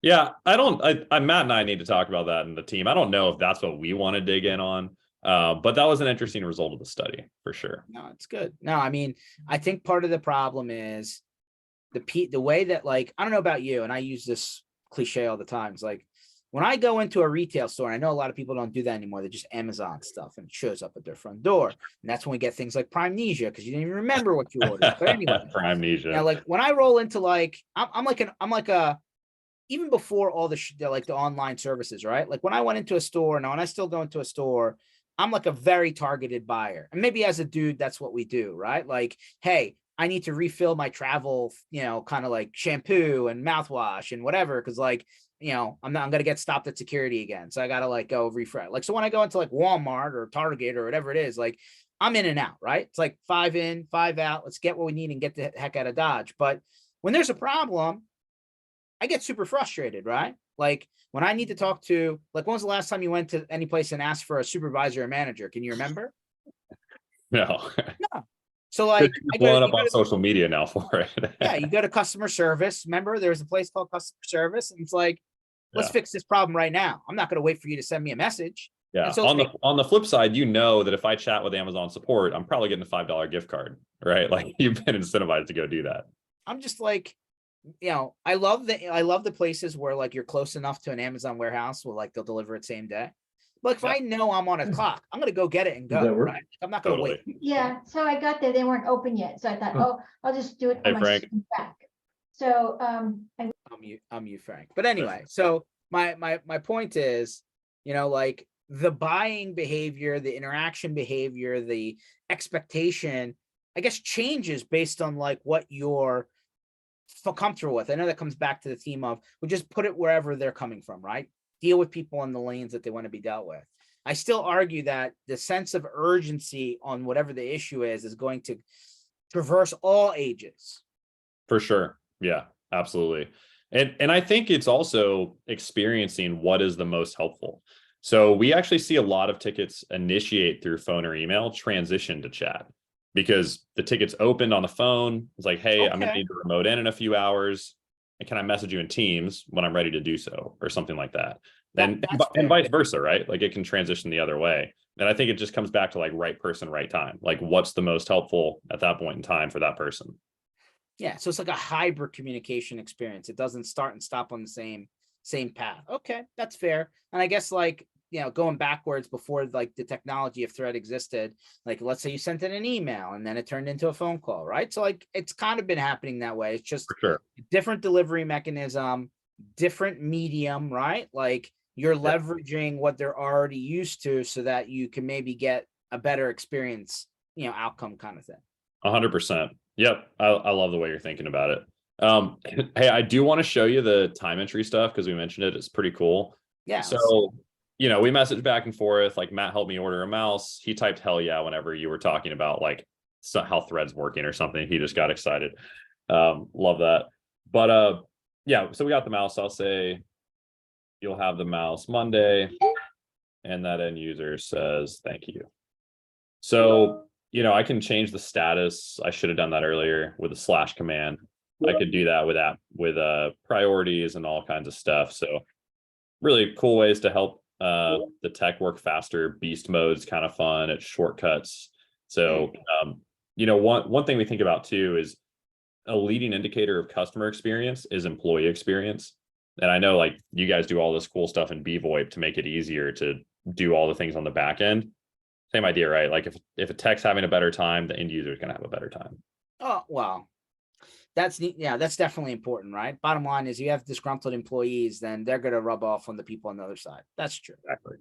Speaker 2: Yeah, Matt and I need to talk about that in the team. I don't know if that's what we want to dig in on, but that was an interesting result of the study for sure.
Speaker 1: No, it's good. No, I mean, I think part of the problem is the way that, like, I don't know about you, and I use this cliche all the time. It's like when I go into a retail store, and I know a lot of people don't do that anymore. They just Amazon stuff and it shows up at their front door. And that's when we get things like Primnesia because you didn't even remember what you ordered. But anyway,
Speaker 2: Primnesia.
Speaker 1: like when I roll into like, I'm like a even before all the like the online services, right? Like when I went into a store, now, and I still go into a store, I'm like a very targeted buyer. And maybe as a dude, that's what we do, right? Like, hey, I need to refill my travel, kind of like shampoo and mouthwash and whatever. Cause like, I'm going to get stopped at security again. So I got to like go refresh. Like, so when I go into like Walmart or Target or whatever it is, like I'm in and out, right? It's like 5 in, 5 out. Let's get what we need and get the heck out of Dodge. But when there's a problem, I get super frustrated, right? Like when I need to talk to, like, when was the last time you went to any place and asked for a supervisor or manager? Can you remember?
Speaker 2: No.
Speaker 1: No. So like
Speaker 2: blowing up on social media now for it.
Speaker 1: Yeah, you go to customer service. Remember, there was a place called customer service, and it's like, let's fix this problem right now. I'm not going to wait for you to send me a message.
Speaker 2: Yeah.
Speaker 1: And so
Speaker 2: on the flip side, that if I chat with Amazon support, I'm probably getting a $5 gift card, right? Like you've been incentivized to go do that.
Speaker 1: I'm just like, I love the places where like you're close enough to an Amazon warehouse where like they'll deliver it same day. But if I know I'm on a clock, I'm gonna go get it and go. Right? I'm not gonna wait.
Speaker 3: Yeah. So I got there; they weren't open yet. So I thought, I'll just do it on my back. So
Speaker 1: I'm you, Frank. But anyway, so my point is, like the buying behavior, the interaction behavior, the expectation, I guess, changes based on like what you're comfortable with. I know that comes back to the theme of we just put it wherever they're coming from, right? Deal with people in the lanes that they want to be dealt with. I still argue that the sense of urgency on whatever the issue is going to traverse all ages.
Speaker 2: For sure. Yeah, absolutely. And I think it's also experiencing what is the most helpful. So we actually see a lot of tickets initiate through phone or email, transition to chat because the ticket's opened on the phone. It's like, hey, I'm going to need to remote in a few hours. And can I message you in Teams when I'm ready to do so or something like that? And vice versa, right? Like it can transition the other way. And I think it just comes back to like right person, right time. Like what's the most helpful at that point in time for that person?
Speaker 1: Yeah. So it's like a hybrid communication experience. It doesn't start and stop on the same path. Okay, that's fair. And I guess like, going backwards before like the technology of thread existed, like let's say you sent in an email and then it turned into a phone call, right? So like it's kind of been happening that way. It's just different delivery mechanism, different medium, right? Like you're leveraging what they're already used to so that you can maybe get a better experience, outcome kind of thing.
Speaker 2: 100%. Yep. I love the way you're thinking about it. Hey, I do want to show you the time entry stuff because we mentioned it. It's pretty cool.
Speaker 1: Yeah.
Speaker 2: So we messaged back and forth, like Matt helped me order a mouse. He typed hell yeah whenever you were talking about like how threads working or something. He just got excited. Love that. But yeah, so we got the mouse. I'll say you'll have the mouse Monday. And that end user says thank you. So, I can change the status. I should have done that earlier with a / command. I could do that with priorities and all kinds of stuff. So really cool ways to help the tech work faster. Beast mode's kind of fun. It's shortcuts. So one thing we think about too is a leading indicator of customer experience is employee experience. And I know like you guys do all this cool stuff in BVoIP to make it easier to do all the things on the back end. Same idea, right? Like if a tech's having a better time, the end user is going to have a better time.
Speaker 1: Oh, well, that's definitely important, right? Bottom line is you have disgruntled employees, then they're going to rub off on the people on the other side. That's true.
Speaker 2: Exactly.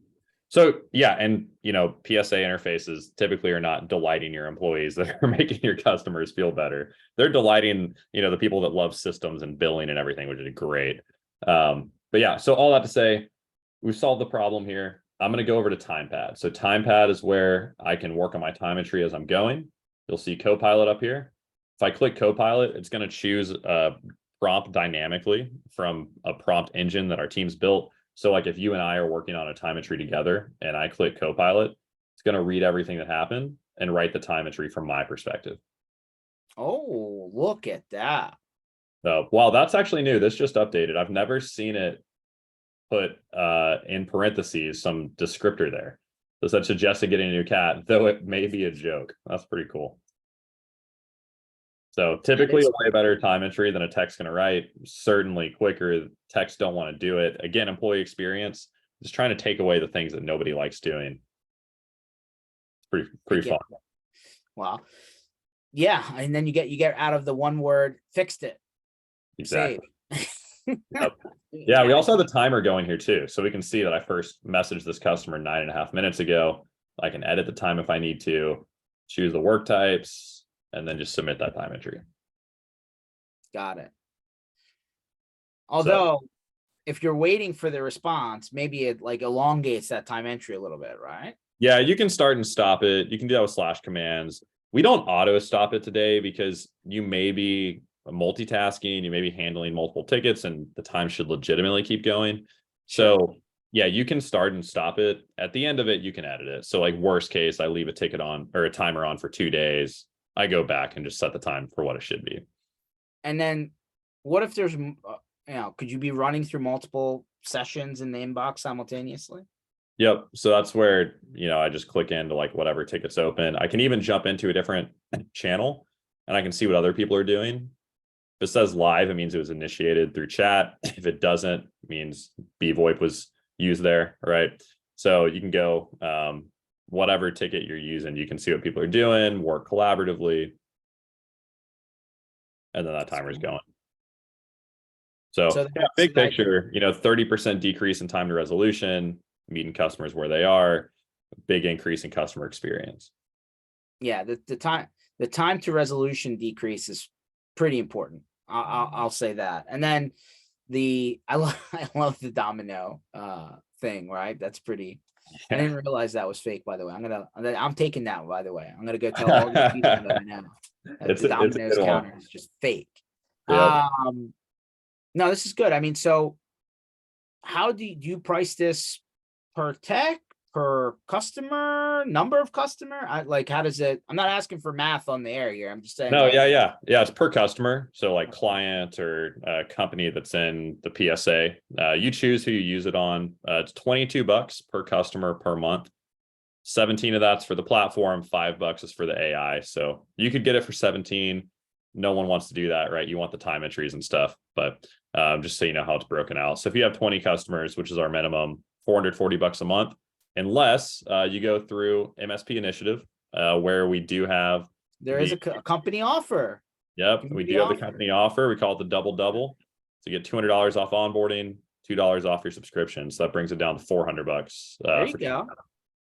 Speaker 2: So yeah, and PSA interfaces typically are not delighting your employees that are making your customers feel better. They're delighting, the people that love systems and billing and everything, which is great. But yeah, so all that to say, we've solved the problem here. I'm going to go over to TimePad. So TimePad is where I can work on my time entry as I'm going. You'll see Copilot up here. If I click Copilot, it's going to choose a prompt dynamically from a prompt engine that our team's built. So like if you and I are working on a time entry together and I click Copilot, it's going to read everything that happened and write the time entry from my perspective.
Speaker 1: Oh, look at that.
Speaker 2: So, wow, that's actually new. This just updated. I've never seen it put in parentheses some descriptor there. Does that suggest getting a new cat, though it may be a joke? That's pretty cool. So typically a way better time entry than a tech's going to write. Certainly quicker. Techs don't want to do it. Again, employee experience, just trying to take away the things that nobody likes doing. It's pretty fun.
Speaker 1: Wow. Yeah, and then you get out of the one word, fixed it.
Speaker 2: Exactly. Yep. Yeah, we also have the timer going here too. So we can see that I first messaged this customer 9.5 minutes ago. I can edit the time if I need to, choose the work types, and then just submit that time entry.
Speaker 1: Got it. Although, if you're waiting for the response, maybe it like elongates that time entry a little bit, right?
Speaker 2: Yeah, you can start and stop it. You can do that with slash commands. We don't auto stop it today because you may be multitasking, you may be handling multiple tickets, and the time should legitimately keep going. So yeah, you can start and stop it. At the end of it, you can edit it. So like worst case, I leave a ticket on or a timer on for 2 days. I go back and just set the time for what it should be.
Speaker 1: And then what if there's, could you be running through multiple sessions in the inbox simultaneously?
Speaker 2: Yep. So that's where, I just click into like whatever ticket's open. I can even jump into a different channel and I can see what other people are doing. If it says live, it means it was initiated through chat. If it doesn't, it means BVoIP was used there, right? So you can go, whatever ticket you're using, you can see what people are doing, work collaboratively, and then that timer is going. So yeah, big picture, 30% decrease in time to resolution, meeting customers where they are, big increase in customer experience.
Speaker 1: Yeah, the time to resolution decrease is pretty important. I'll say that. And then I love the domino thing, right? That's pretty. I didn't realize that was fake, by the way. I'm taking that, by the way. I'm gonna go tell all the people that I know that the Domino's counter is just fake. Yep. No, this is good. I mean, so how do you price this per tech, per customer, number of customer? How does it? I'm not asking for math on the air here. I'm just saying.
Speaker 2: No, yeah. It's per customer. So like client or company that's in the PSA, you choose who you use it on. It's $22 per customer per month. 17 of that's for the platform. $5 is for the AI. So you could get it for 17. No one wants to do that, right? You want the time entries and stuff, but just so you know how it's broken out. So if you have 20 customers, which is our minimum, $440 a month, unless you go through MSP Initiative, where we do have
Speaker 1: a company offer.
Speaker 2: Yep, we do have the company offer. We call it the double. So you get $200 off onboarding, $2 off your subscription. So that brings it down to $400.
Speaker 1: There you go.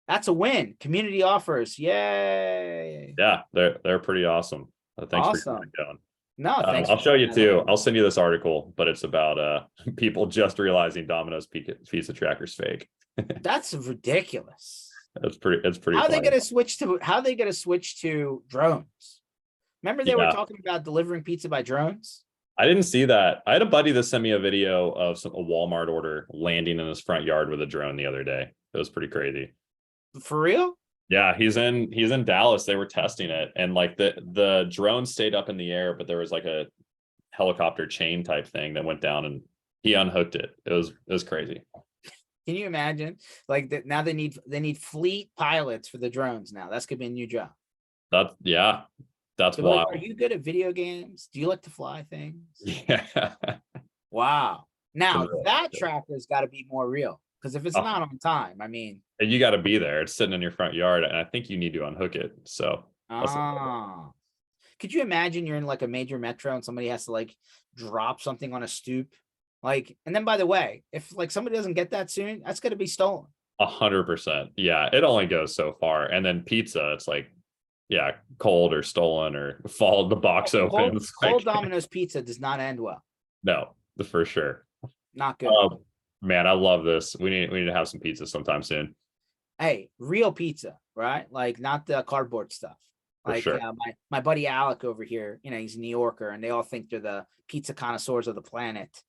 Speaker 1: That's a win. Community offers, yay!
Speaker 2: Yeah, they're pretty awesome. Thanks for going.
Speaker 1: No, thanks.
Speaker 2: I'll show you too. I'll send you this article, but it's about people just realizing Domino's pizza tracker's fake.
Speaker 1: That's ridiculous.
Speaker 2: It's pretty.
Speaker 1: How are they going to switch to drones? Remember they were talking about delivering pizza by drones?
Speaker 2: I didn't see that. I had a buddy that sent me a video of a Walmart order landing in his front yard with a drone the other day. It was pretty crazy.
Speaker 1: For real?
Speaker 2: Yeah, he's in Dallas. They were testing it, and like the drone stayed up in the air, but there was like a helicopter chain type thing that went down, and he unhooked it. It was crazy.
Speaker 1: Can you imagine? Like that now they need fleet pilots for the drones now. That's gonna be a new job.
Speaker 2: That's
Speaker 1: They're like,
Speaker 2: wild.
Speaker 1: are you good at video games? Do you like to fly things?
Speaker 2: Yeah.
Speaker 1: Wow. Now
Speaker 2: Really
Speaker 1: that
Speaker 2: good.
Speaker 1: tracker's got to be more real, because if it's
Speaker 2: Oh.
Speaker 1: not on time, I mean,
Speaker 2: And you got to be there. It's sitting in your front yard, and I think you need to unhook it. So that's
Speaker 1: could you imagine you're in like a major metro and somebody has to like drop something on a stoop? Like, and then by the way, if like somebody doesn't get that soon, that's gonna be stolen.
Speaker 2: 100%. Yeah, it only goes so far. And then pizza, it's like, yeah, cold or stolen or fall the box opens.
Speaker 1: Cold Domino's pizza does not end well.
Speaker 2: No, for sure.
Speaker 1: Not good.
Speaker 2: Man, I love this. We need to have some pizza sometime soon.
Speaker 1: Hey, real pizza, right? Like not the cardboard stuff.
Speaker 2: For
Speaker 1: Like
Speaker 2: sure.
Speaker 1: my buddy Alec over here, he's a New Yorker, and they all think they're the pizza connoisseurs of the planet.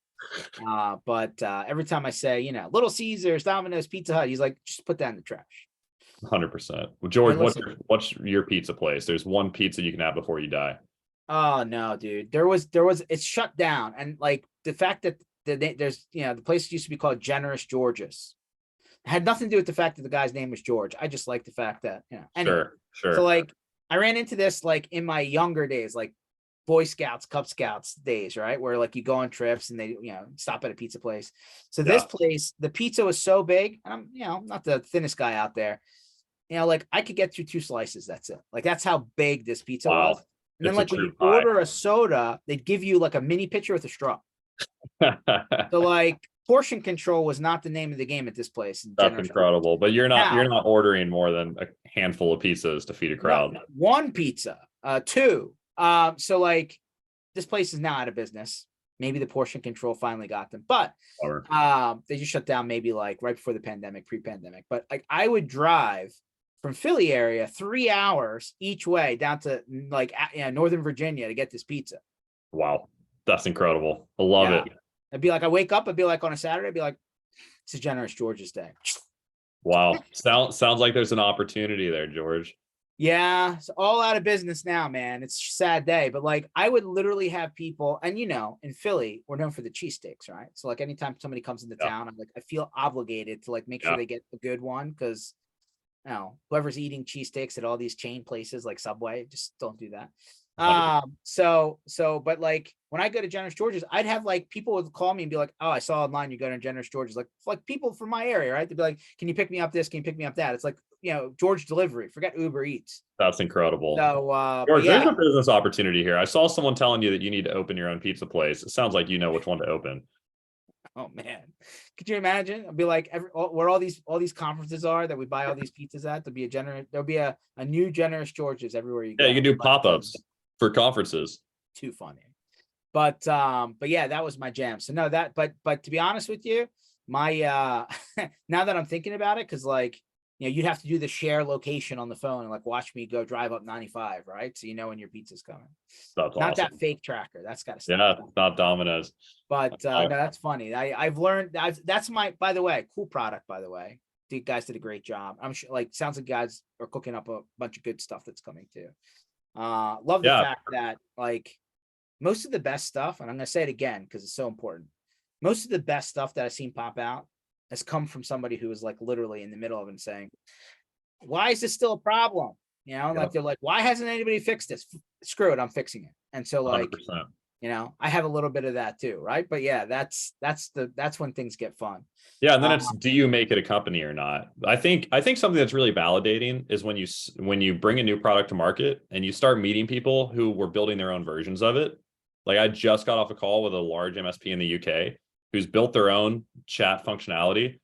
Speaker 1: But every time I say, Little Caesars, Domino's, Pizza Hut, he's like, just put that in the trash.
Speaker 2: 100%. George,
Speaker 1: Listen,
Speaker 2: what's your pizza place? There's one pizza you can have before you die.
Speaker 1: Oh no, dude. It's shut down, and like the fact that there's the place used to be called Generous George's. It had nothing to do with the fact that the guy's name was George. I just like the fact that anyway.
Speaker 2: Sure.
Speaker 1: So like I ran into this like in my younger days, like Boy Scouts, Cub Scouts days, right? Where like you go on trips and they, stop at a pizza place. So this place, the pizza was so big, and I'm, not the thinnest guy out there. Like I could get through 2 slices. That's it. Like that's how big this pizza was. And then like when you order a soda, they'd give you like a mini pitcher with a straw. So like portion control was not the name of the game at this place.
Speaker 2: That's incredible. But you're not ordering more than a handful of pizzas to feed a crowd.
Speaker 1: No, 1 pizza, 2. So like this place is now out of business. Maybe the portion control finally got them, but they just shut down maybe like right before the pandemic, pre-pandemic. But like I would drive from Philly area 3 hours each way down to like Northern Virginia to get this pizza.
Speaker 2: Wow, that's incredible. I love it.
Speaker 1: I'd be like, I wake up, I'd be like on a Saturday, I'd be like, it's a Generous George's day.
Speaker 2: Wow, sounds like there's an opportunity there, George.
Speaker 1: Yeah, it's all out of business now, man. It's a sad day, but like I would literally have people, and in Philly, we're known for the cheesesteaks, right? So like anytime somebody comes into town, I'm like, I feel obligated to like make sure they get a good one, because whoever's eating cheesesteaks at all these chain places like Subway, just don't do that. But like when I go to Generous George's, I'd have like people would call me and be like, oh, I saw online you go to Generous George's, like people from my area, right? They'd be like, can you pick me up this? Can you pick me up that? It's like, George delivery, forget Uber Eats.
Speaker 2: That's incredible.
Speaker 1: So
Speaker 2: George, there's a business opportunity here. I saw someone telling you that you need to open your own pizza place. It sounds like you know which one to open.
Speaker 1: Oh man, could you imagine? I'd be like, where all these conferences are that we buy all these pizzas at, there'll be a new Generous George's everywhere you go.
Speaker 2: Yeah, you can do pop-ups for conferences.
Speaker 1: Too funny. But yeah, that was my jam. So no, but to be honest with you, my now that I'm thinking about it, because like you'd have to do the share location on the phone and like watch me go drive up 95, right? So when your pizza's coming. That's not awesome. That fake tracker. That's got to stop.
Speaker 2: Yeah, not Domino's.
Speaker 1: But no, that's funny. I've learned that's by the way, cool product, by the way. You guys did a great job. I'm sure sounds like guys are cooking up a bunch of good stuff that's coming too. Love the fact that like most of the best stuff, and I'm going to say it again because it's so important. Most of the best stuff that I've seen pop out has come from somebody who is like literally in the middle of it and saying, why is this still a problem? Like they're like, why hasn't anybody fixed this? Screw it, I'm fixing it. And so like, 100%. I have a little bit of that too, right? But yeah, that's when things get fun.
Speaker 2: Yeah, and then it's, do you make it a company or not? I think something that's really validating is when you bring a new product to market and you start meeting people who were building their own versions of it. Like I just got off a call with a large MSP in the UK who's built their own chat functionality,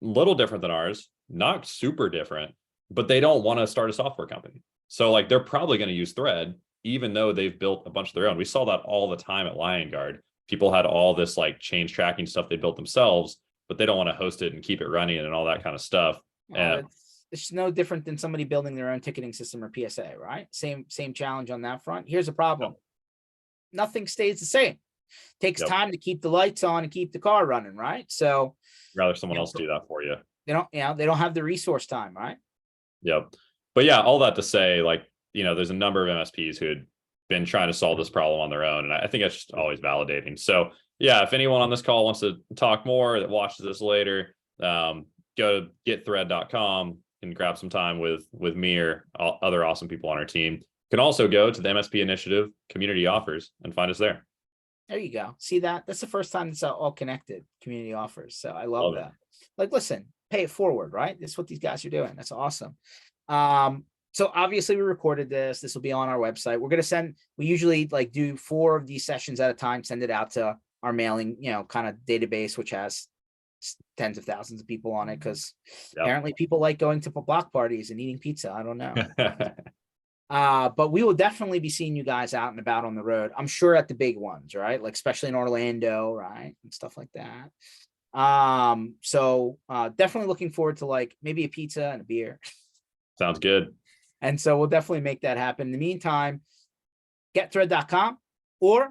Speaker 2: little different than ours, not super different, but they don't want to start a software company. So like they're probably going to use Thread, even though they've built a bunch of their own. We saw that all the time at Lion Guard. People had all this like change tracking stuff they built themselves, but they don't want to host it and keep it running and all that kind of stuff.
Speaker 1: It's no different than somebody building their own ticketing system or PSA, right? Same challenge on that front. Here's a problem. Yep. Nothing stays the same. Takes time to keep the lights on and keep the car running, right? So
Speaker 2: rather someone else do that for you.
Speaker 1: They don't have the resource time, right?
Speaker 2: Yep. But yeah, all that to say, like, there's a number of MSPs who had been trying to solve this problem on their own. And I think that's just always validating. So yeah, if anyone on this call wants to talk more, that watches this later, go to getthread.com and grab some time with me or other awesome people on our team. You can also go to the MSP Initiative community offers and find us there.
Speaker 1: There you go. See that? That's the first time it's all connected, community offers. So I love that. Like, listen, pay it forward, right? That's what these guys are doing. That's awesome. So obviously we recorded this. This will be on our website. We're going to send, we usually like do 4 of these sessions at a time, send it out to our mailing, kind of database, which has tens of thousands of people on it. Cause apparently people like going to block parties and eating pizza. I don't know. But we will definitely be seeing you guys out and about on the road. I'm sure at the big ones, right? Like, especially in Orlando, right? And stuff like that. So definitely looking forward to like maybe a pizza and a beer.
Speaker 2: Sounds good.
Speaker 1: And so we'll definitely make that happen. In the meantime, getthread.com or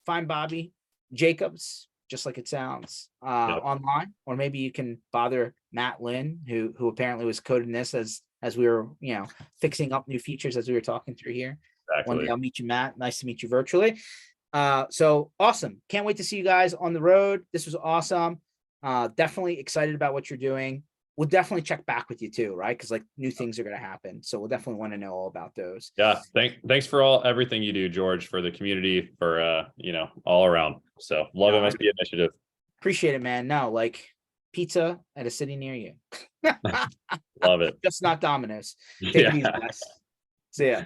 Speaker 1: find Bobby Jacobs, just like it sounds, online, or maybe you can bother Matt Lynn, who apparently was coding this as we were, fixing up new features as we were talking through here.
Speaker 2: Exactly.
Speaker 1: One day I'll meet you, Matt. Nice to meet you virtually. So awesome. Can't wait to see you guys on the road. This was awesome. Definitely excited about what you're doing. We'll definitely check back with you too, right? Because like new things are going to happen. So we'll definitely want to know all about those.
Speaker 2: Yeah. Thanks for everything you do, George, for the community, for, all around. So love MSP Initiative.
Speaker 1: Appreciate it, man. No, like pizza at a city near you.
Speaker 2: Love it.
Speaker 1: Just not Domino's. Take it easy, guys. See ya.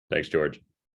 Speaker 2: Thanks, George.